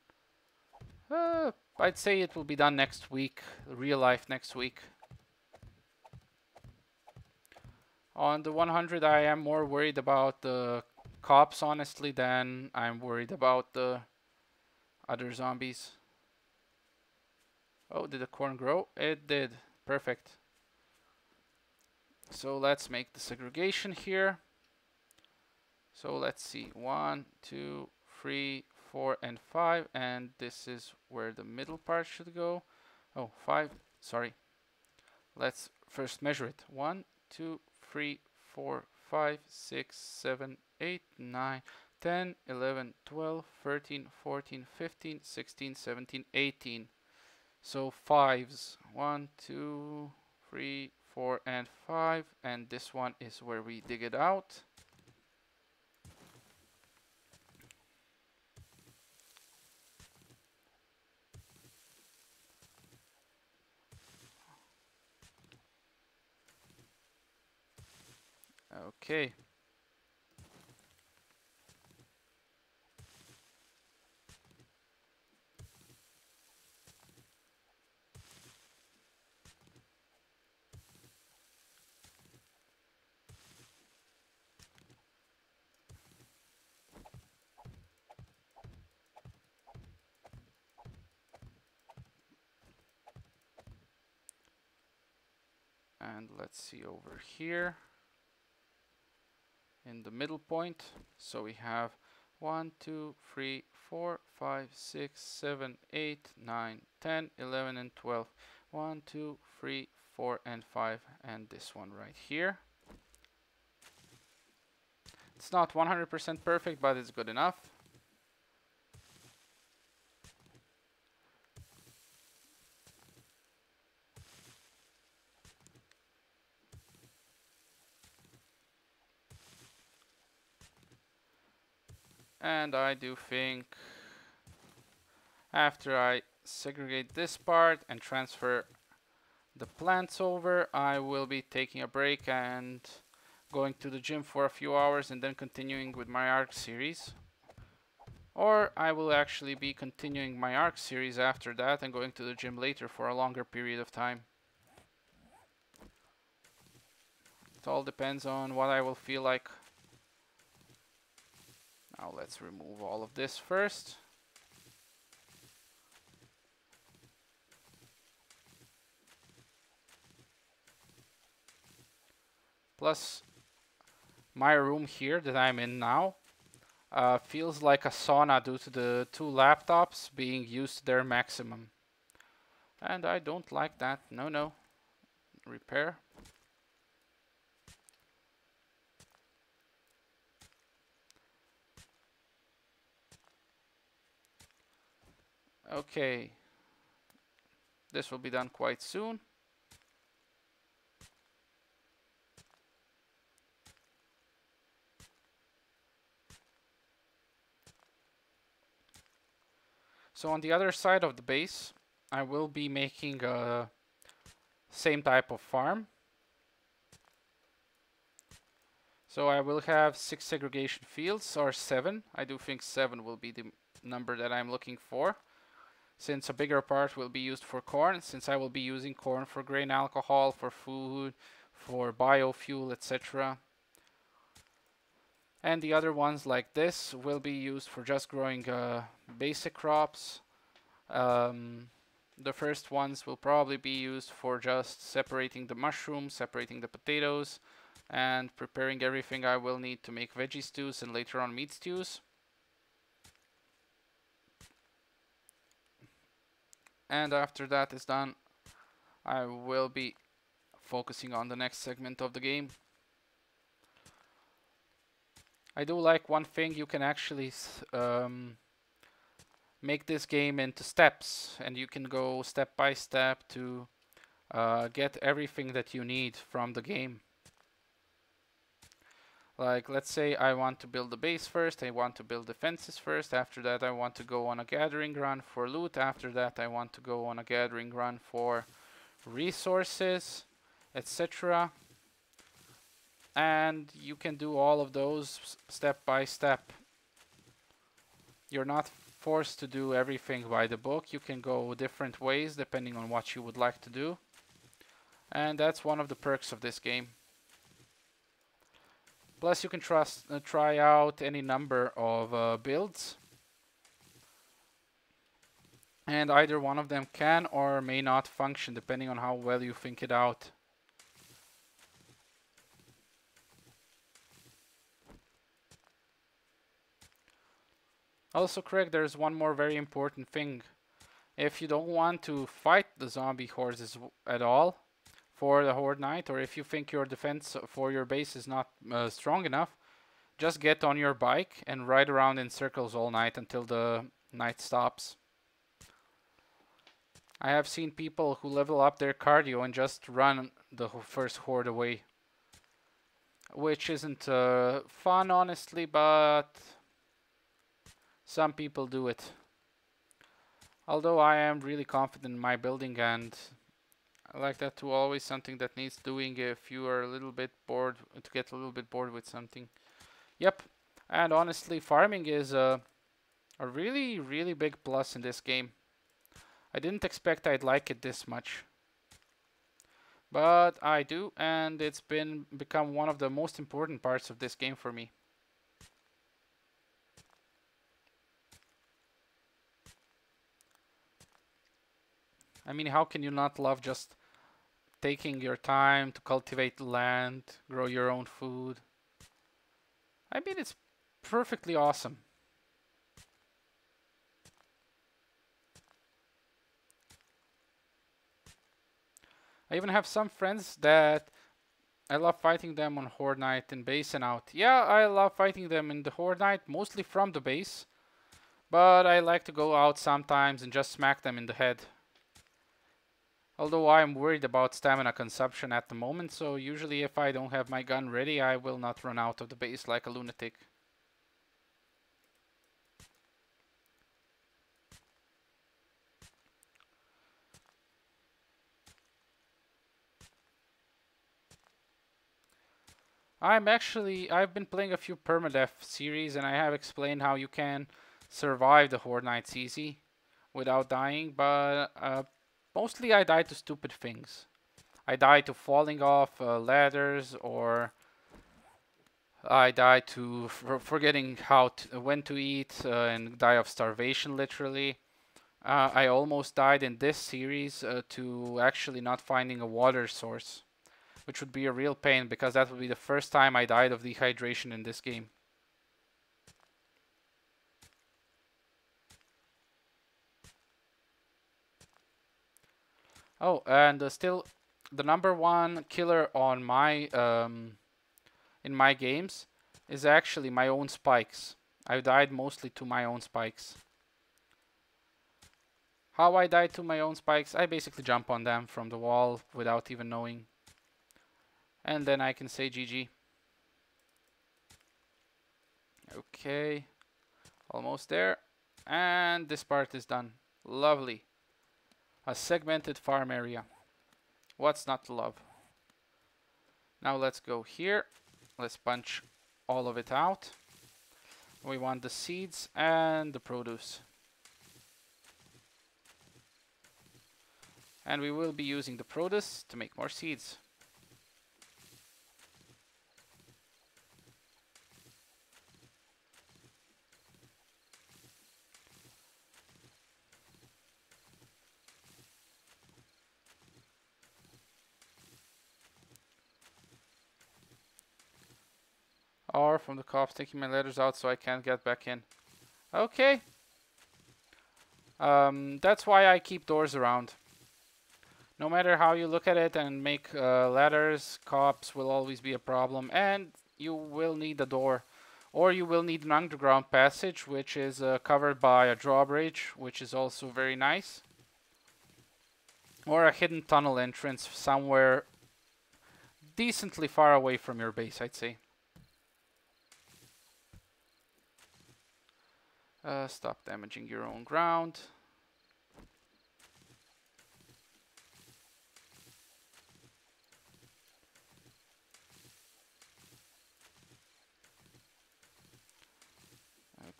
I'd say it will be done next week, real life next week. On the 100, I am more worried about the cops, honestly, than I'm worried about the other zombies. Oh, did the corn grow? It did. Perfect. So let's make the segregation here. So let's see. 1, 2, 3, 4, and 5. And this is where the middle part should go. Oh, 5. Sorry. Let's first measure it. 1, 2, 3, 4, 5, 6, 7, 8, 9, 10, 11, 12, 13, 14, 15, 16, 17, 18. So fives. 1, 2, 3, 4, and 5. And this one is where we dig it out. Okay. And let's see over here in the middle point. So we have 1, 2, 3, 4, 5, 6, 7, 8, 9, 10, 11, and 12. 1, 2, 3, 4, and 5, and this one right here. It's not 100% perfect, but it's good enough. And I do think After I segregate this part and transfer the plants over, I will be taking a break and going to the gym for a few hours and then continuing with my Ark series. Or I will actually be continuing my Ark series after that and going to the gym later for a longer period of time. It all depends on what I will feel like. Now let's remove all of this first. Plus, my room here that I'm in now feels like a sauna due to the two laptops being used to their maximum. And I don't like that. No, no. Repair. Okay. This will be done quite soon. So on the other side of the base, I will be making a same type of farm. So I will have 6 segregation fields, or 7. I do think 7 will be the number that I'm looking for, since a bigger part will be used for corn, since I will be using corn for grain alcohol, for food, for biofuel, etc. And the other ones like this will be used for just growing basic crops. The first ones will probably be used for just separating the mushrooms, separating the potatoes, and preparing everything I will need to make veggie stews and later on meat stews. And after that is done, I will be focusing on the next segment of the game. I do like one thing, you can actually make this game into steps, and you can go step by step to get everything that you need from the game. Like, let's say I want to build the base first, I want to build the fences first, after that I want to go on a gathering run for loot, after that I want to go on a gathering run for resources, etc. And you can do all of those step by step. You're not forced to do everything by the book. You can go different ways depending on what you would like to do. And that's one of the perks of this game. Plus you can try out any number of builds. And either one of them can or may not function depending on how well you think it out. Also, Craig, there's one more very important thing. If you don't want to fight the zombie hordes at all for the Horde Night, or if you think your defense for your base is not strong enough, just get on your bike and ride around in circles all night until the night stops. I have seen people who level up their cardio and just run the first horde away. Which isn't fun, honestly, but some people do it. Although I am really confident in my building, and I like that too, always something that needs doing if you are a little bit bored, to get a little bit bored with something. Yep, and honestly farming is a really, really big plus in this game. I didn't expect I'd like it this much. But I do, and it's become one of the most important parts of this game for me. I mean, how can you not love just taking your time to cultivate the land, grow your own food? I mean, it's perfectly awesome. I even have some friends that I love fighting them on Horde Night in base and out. Yeah, I love fighting them in the Horde Night, mostly from the base. But I like to go out sometimes and just smack them in the head. Although I'm worried about stamina consumption at the moment, so usually if I don't have my gun ready, I will not run out of the base like a lunatic. I've been playing a few Permadeath series, and I have explained how you can survive the Horde Nights easy without dying, but mostly I die to stupid things. I die to falling off ladders, or I die to forgetting when to eat, and die of starvation literally. I almost died in this series to actually not finding a water source, which would be a real pain because that would be the first time I died of dehydration in this game. Oh, and still, the number one killer on my in my games is actually my own spikes. I died mostly to my own spikes. How I died to my own spikes? I basically jump on them from the wall without even knowing, and then I can say GG. Okay, almost there, and this part is done. Lovely. A segmented farm area. What's not to love? Now let's go here. Let's punch all of it out. We want the seeds and the produce. And we will be using the produce to make more seeds. Or from the cops taking my letters out so I can't get back in. Okay. That's why I keep doors around. No matter how you look at it and make ladders, cops will always be a problem, and you will need a door. Or you will need an underground passage, which is covered by a drawbridge, which is also very nice. Or a hidden tunnel entrance somewhere decently far away from your base, I'd say. Stop damaging your own ground.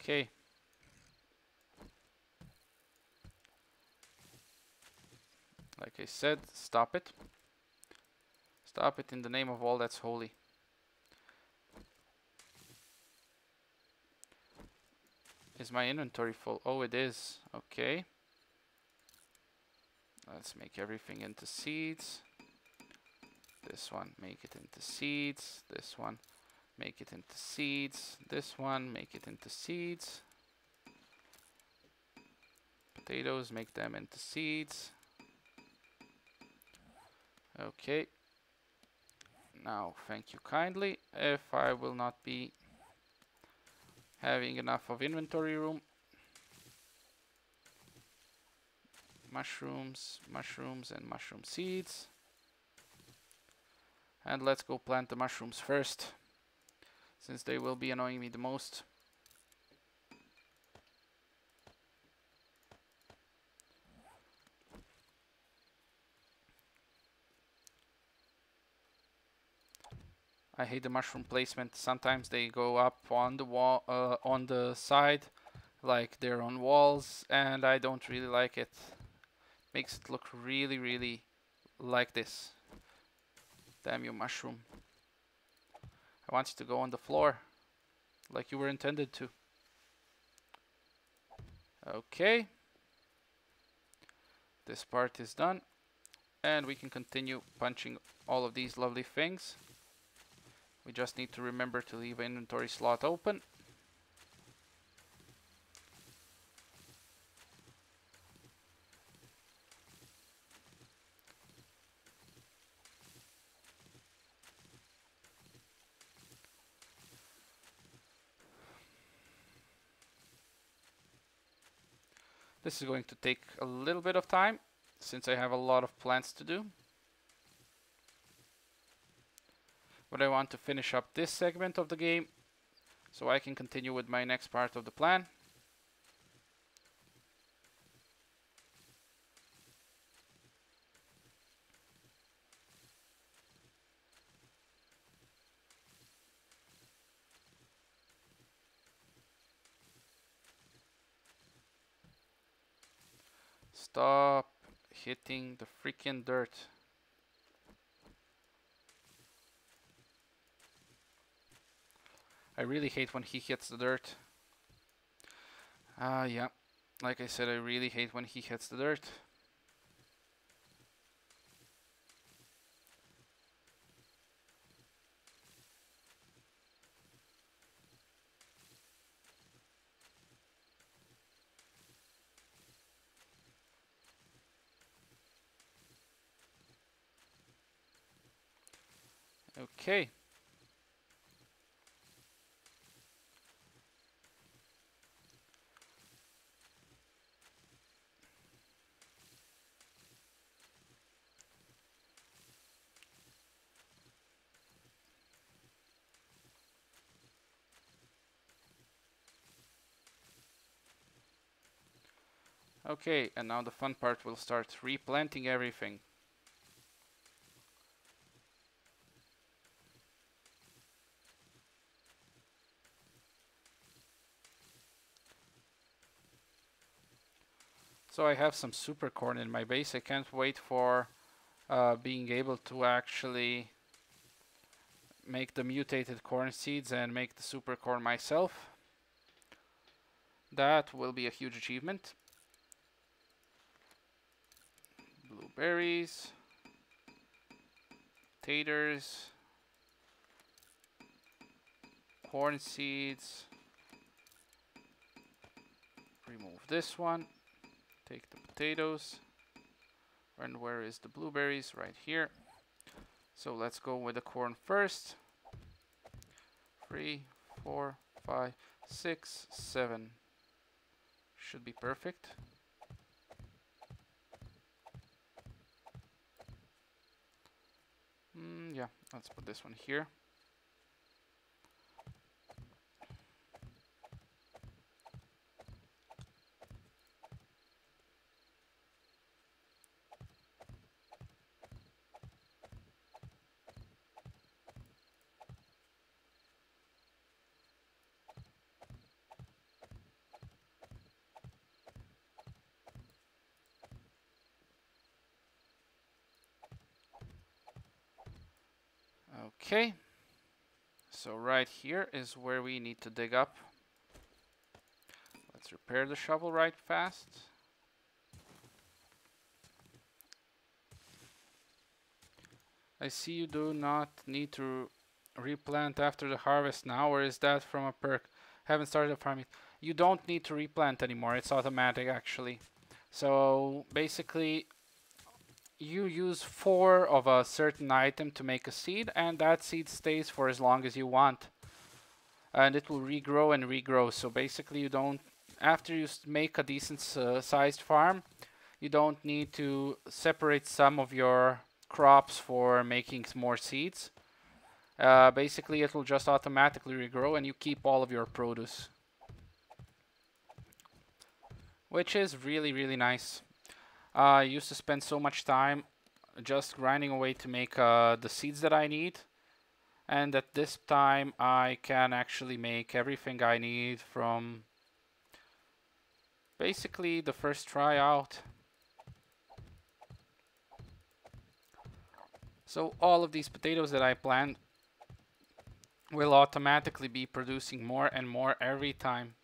Okay. Like I said, stop it. Stop it in the name of all that's holy. Is my inventory full? Oh, it is. Okay. Let's make everything into seeds. This one, make it into seeds. This one, make it into seeds. This one, make it into seeds. Potatoes, make them into seeds. Okay. Now, thank you kindly. If I will not be having enough of inventory room. Mushrooms, mushrooms, and mushroom seeds. And let's go plant the mushrooms first, since they will be annoying me the most. I hate the mushroom placement. Sometimes they go up on the wall, on the side, like they're on walls, and I don't really like it. Makes it look really, really like this. Damn you, mushroom. I want you to go on the floor, like you were intended to. Okay. This part is done, and we can continue punching all of these lovely things. We just need to remember to leave an inventory slot open. This is going to take a little bit of time, since I have a lot of plants to do. But I want to finish up this segment of the game, so I can continue with my next part of the plan. Stop hitting the freaking dirt. I really hate when he hits the dirt. Yeah. Like I said, I really hate when he hits the dirt. Okay. Okay, and now the fun part will start, replanting everything. So I have some super corn in my base. I can't wait for being able to actually make the mutated corn seeds and make the super corn myself. That will be a huge achievement. Blueberries, taters, corn seeds. Remove this one. Take the potatoes. And where is the blueberries? Right here. So let's go with the corn first. 3, 4, 5, 6, 7. Should be perfect. Yeah, let's put this one here. Okay. So right here is where we need to dig up. Let's repair the shovel right fast. I see you do not need to replant after the harvest now, or is that from a perk? Haven't started farming. You don't need to replant anymore. It's automatic actually. So basically you use 4 of a certain item to make a seed, and that seed stays for as long as you want. And it will regrow and regrow. So basically you don't, after you make a decent sized farm, you don't need to separate some of your crops for making more seeds. Basically it will just automatically regrow and you keep all of your produce, which is really nice. I used to spend so much time just grinding away to make the seeds that I need, and at this time I can actually make everything I need from basically the first try out. So all of these potatoes that I plant will automatically be producing more and more every time.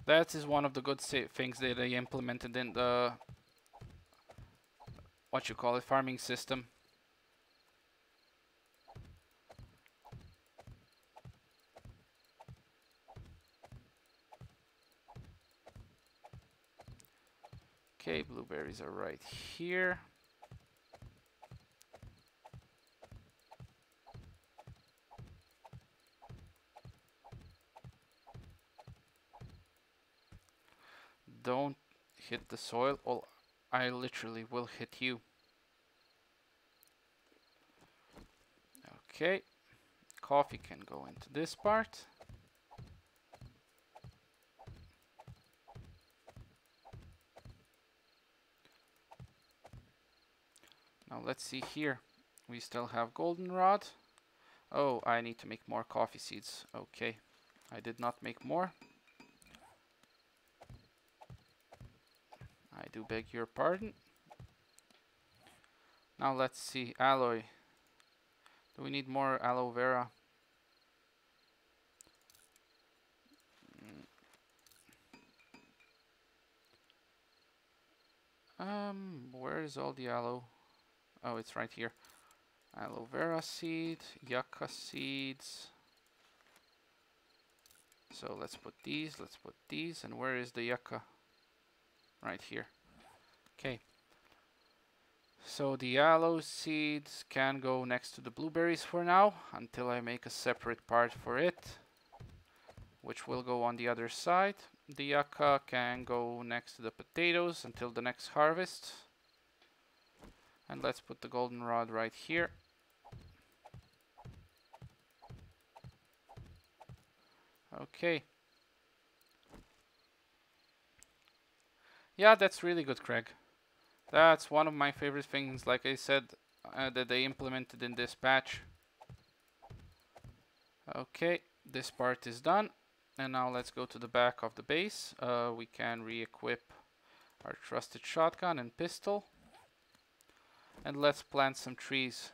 That is one of the good things that they implemented in the farming system. Okay, blueberries are right here. Don't hit the soil or I literally will hit you. Okay, coffee can go into this part. Now let's see here. We still have goldenrod. Oh, I need to make more coffee seeds. Okay, I did not make more. I do beg your pardon. Now let's see, alloy. Do we need more aloe vera? Where is all the aloe? Oh, it's right here. Aloe vera seed, yucca seeds. So let's put these, and where is the yucca? Right here. Okay. So the aloe seeds can go next to the blueberries for now, until I make a separate part for it, which will go on the other side. The yucca can go next to the potatoes until the next harvest. And let's put the goldenrod right here. Okay. Yeah, that's really good, Craig. That's one of my favorite things, like I said, that they implemented in this patch. Okay, this part is done. And now let's go to the back of the base. We can re-equip our trusted shotgun and pistol. And let's plant some trees.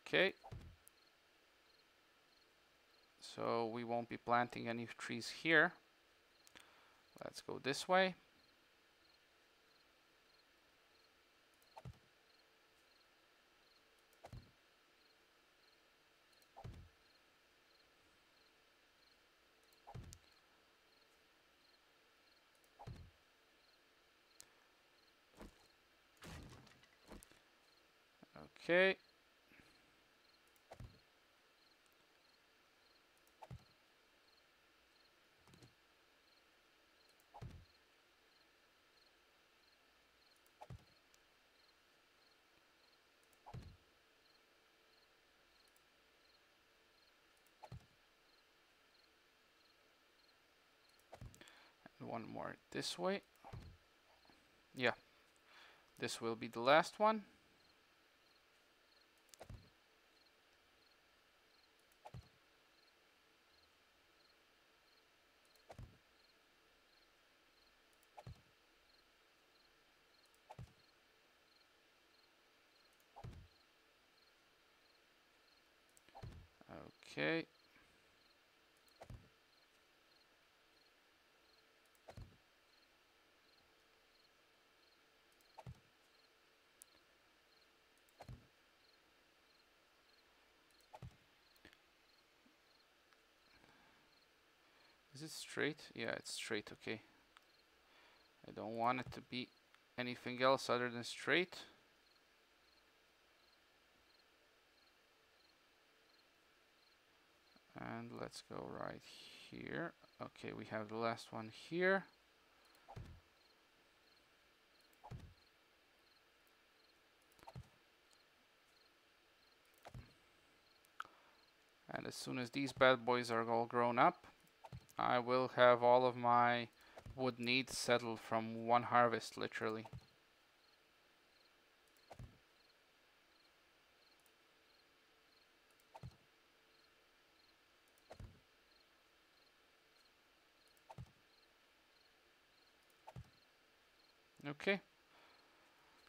Okay. So we won't be planting any trees here. Let's go this way. Okay. And one more this way. Yeah. This will be the last one. Okay. Is it straight? Yeah, it's straight. Okay. I don't want it to be anything else other than straight. And let's go right here. Okay, we have the last one here. And as soon as these bad boys are all grown up, I will have all of my wood needs settled from one harvest, literally. Okay.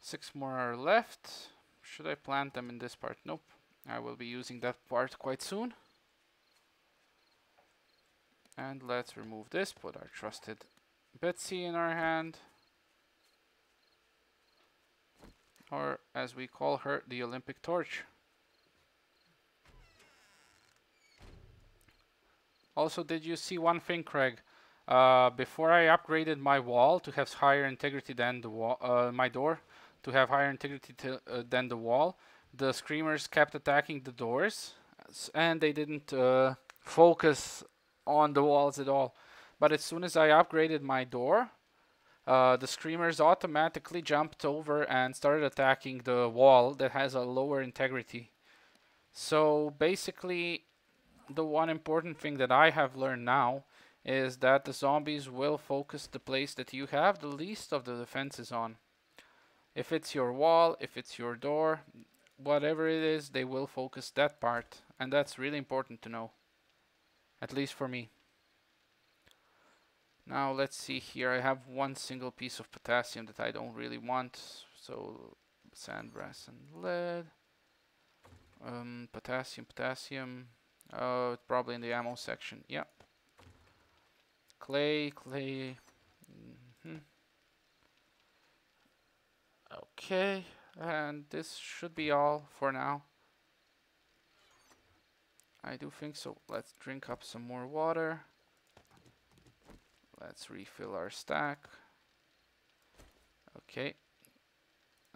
6 more are left. Should I plant them in this part? Nope. I will be using that part quite soon. And let's remove this, put our trusted Betsy in our hand. Or as we call her, the Olympic torch. Also, did you see one thing, Craig? Before I upgraded my wall to have higher integrity than the wall, my door to have higher integrity than the wall, the screamers kept attacking the doors, and they didn't focus on the walls at all. But as soon as I upgraded my door, the screamers automatically jumped over and started attacking the wall that has a lower integrity. So basically, the one important thing that I have learned now is that the zombies will focus the place that you have the least of the defenses on. If it's your wall, if it's your door, whatever it is, they will focus that part, and that's really important to know, at least for me. Now let's see here. I have one single piece of potassium that I don't really want, so sand, brass, and lead. Potassium. Oh, it's probably in the ammo section. Yeah. Clay. Okay, and this should be all for now. I do think so. Let's drink up some more water. Let's refill our stack. Okay,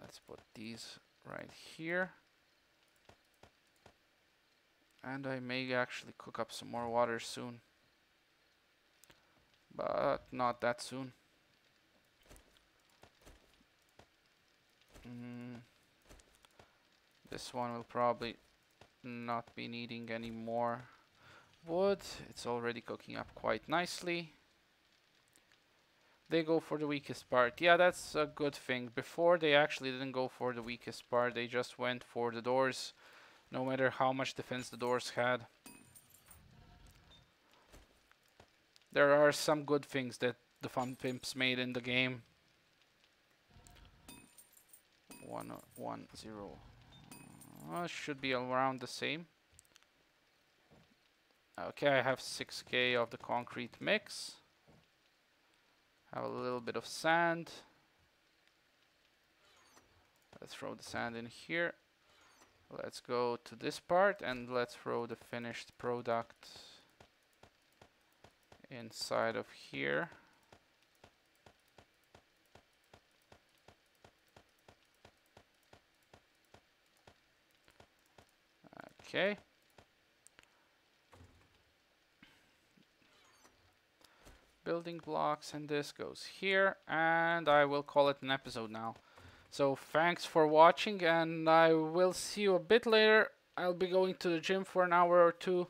let's put these right here. And I may actually cook up some more water soon. But not that soon. This one will probably not be needing any more wood. It's already cooking up quite nicely. They go for the weakest part. Yeah, that's a good thing. Before, they actually didn't go for the weakest part. They just went for the doors, no matter how much defense the doors had. There are some good things that the Fun Pimps made in the game. 110. Should be around the same. Okay, I have 6k of the concrete mix. Have a little bit of sand. Let's throw the sand in here. Let's go to this part and let's throw the finished product inside of here. Okay. Building blocks, and this goes here, and I will call it an episode now. So thanks for watching, and I will see you a bit later. I'll be going to the gym for an hour or two,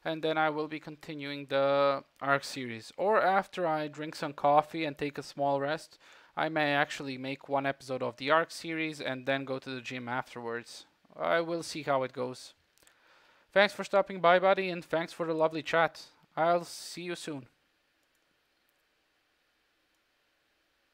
and then I will be continuing the Ark series. Or after I drink some coffee and take a small rest, I may actually make one episode of the Ark series and then go to the gym afterwards. I will see how it goes. Thanks for stopping by, buddy, and thanks for the lovely chat. I'll see you soon.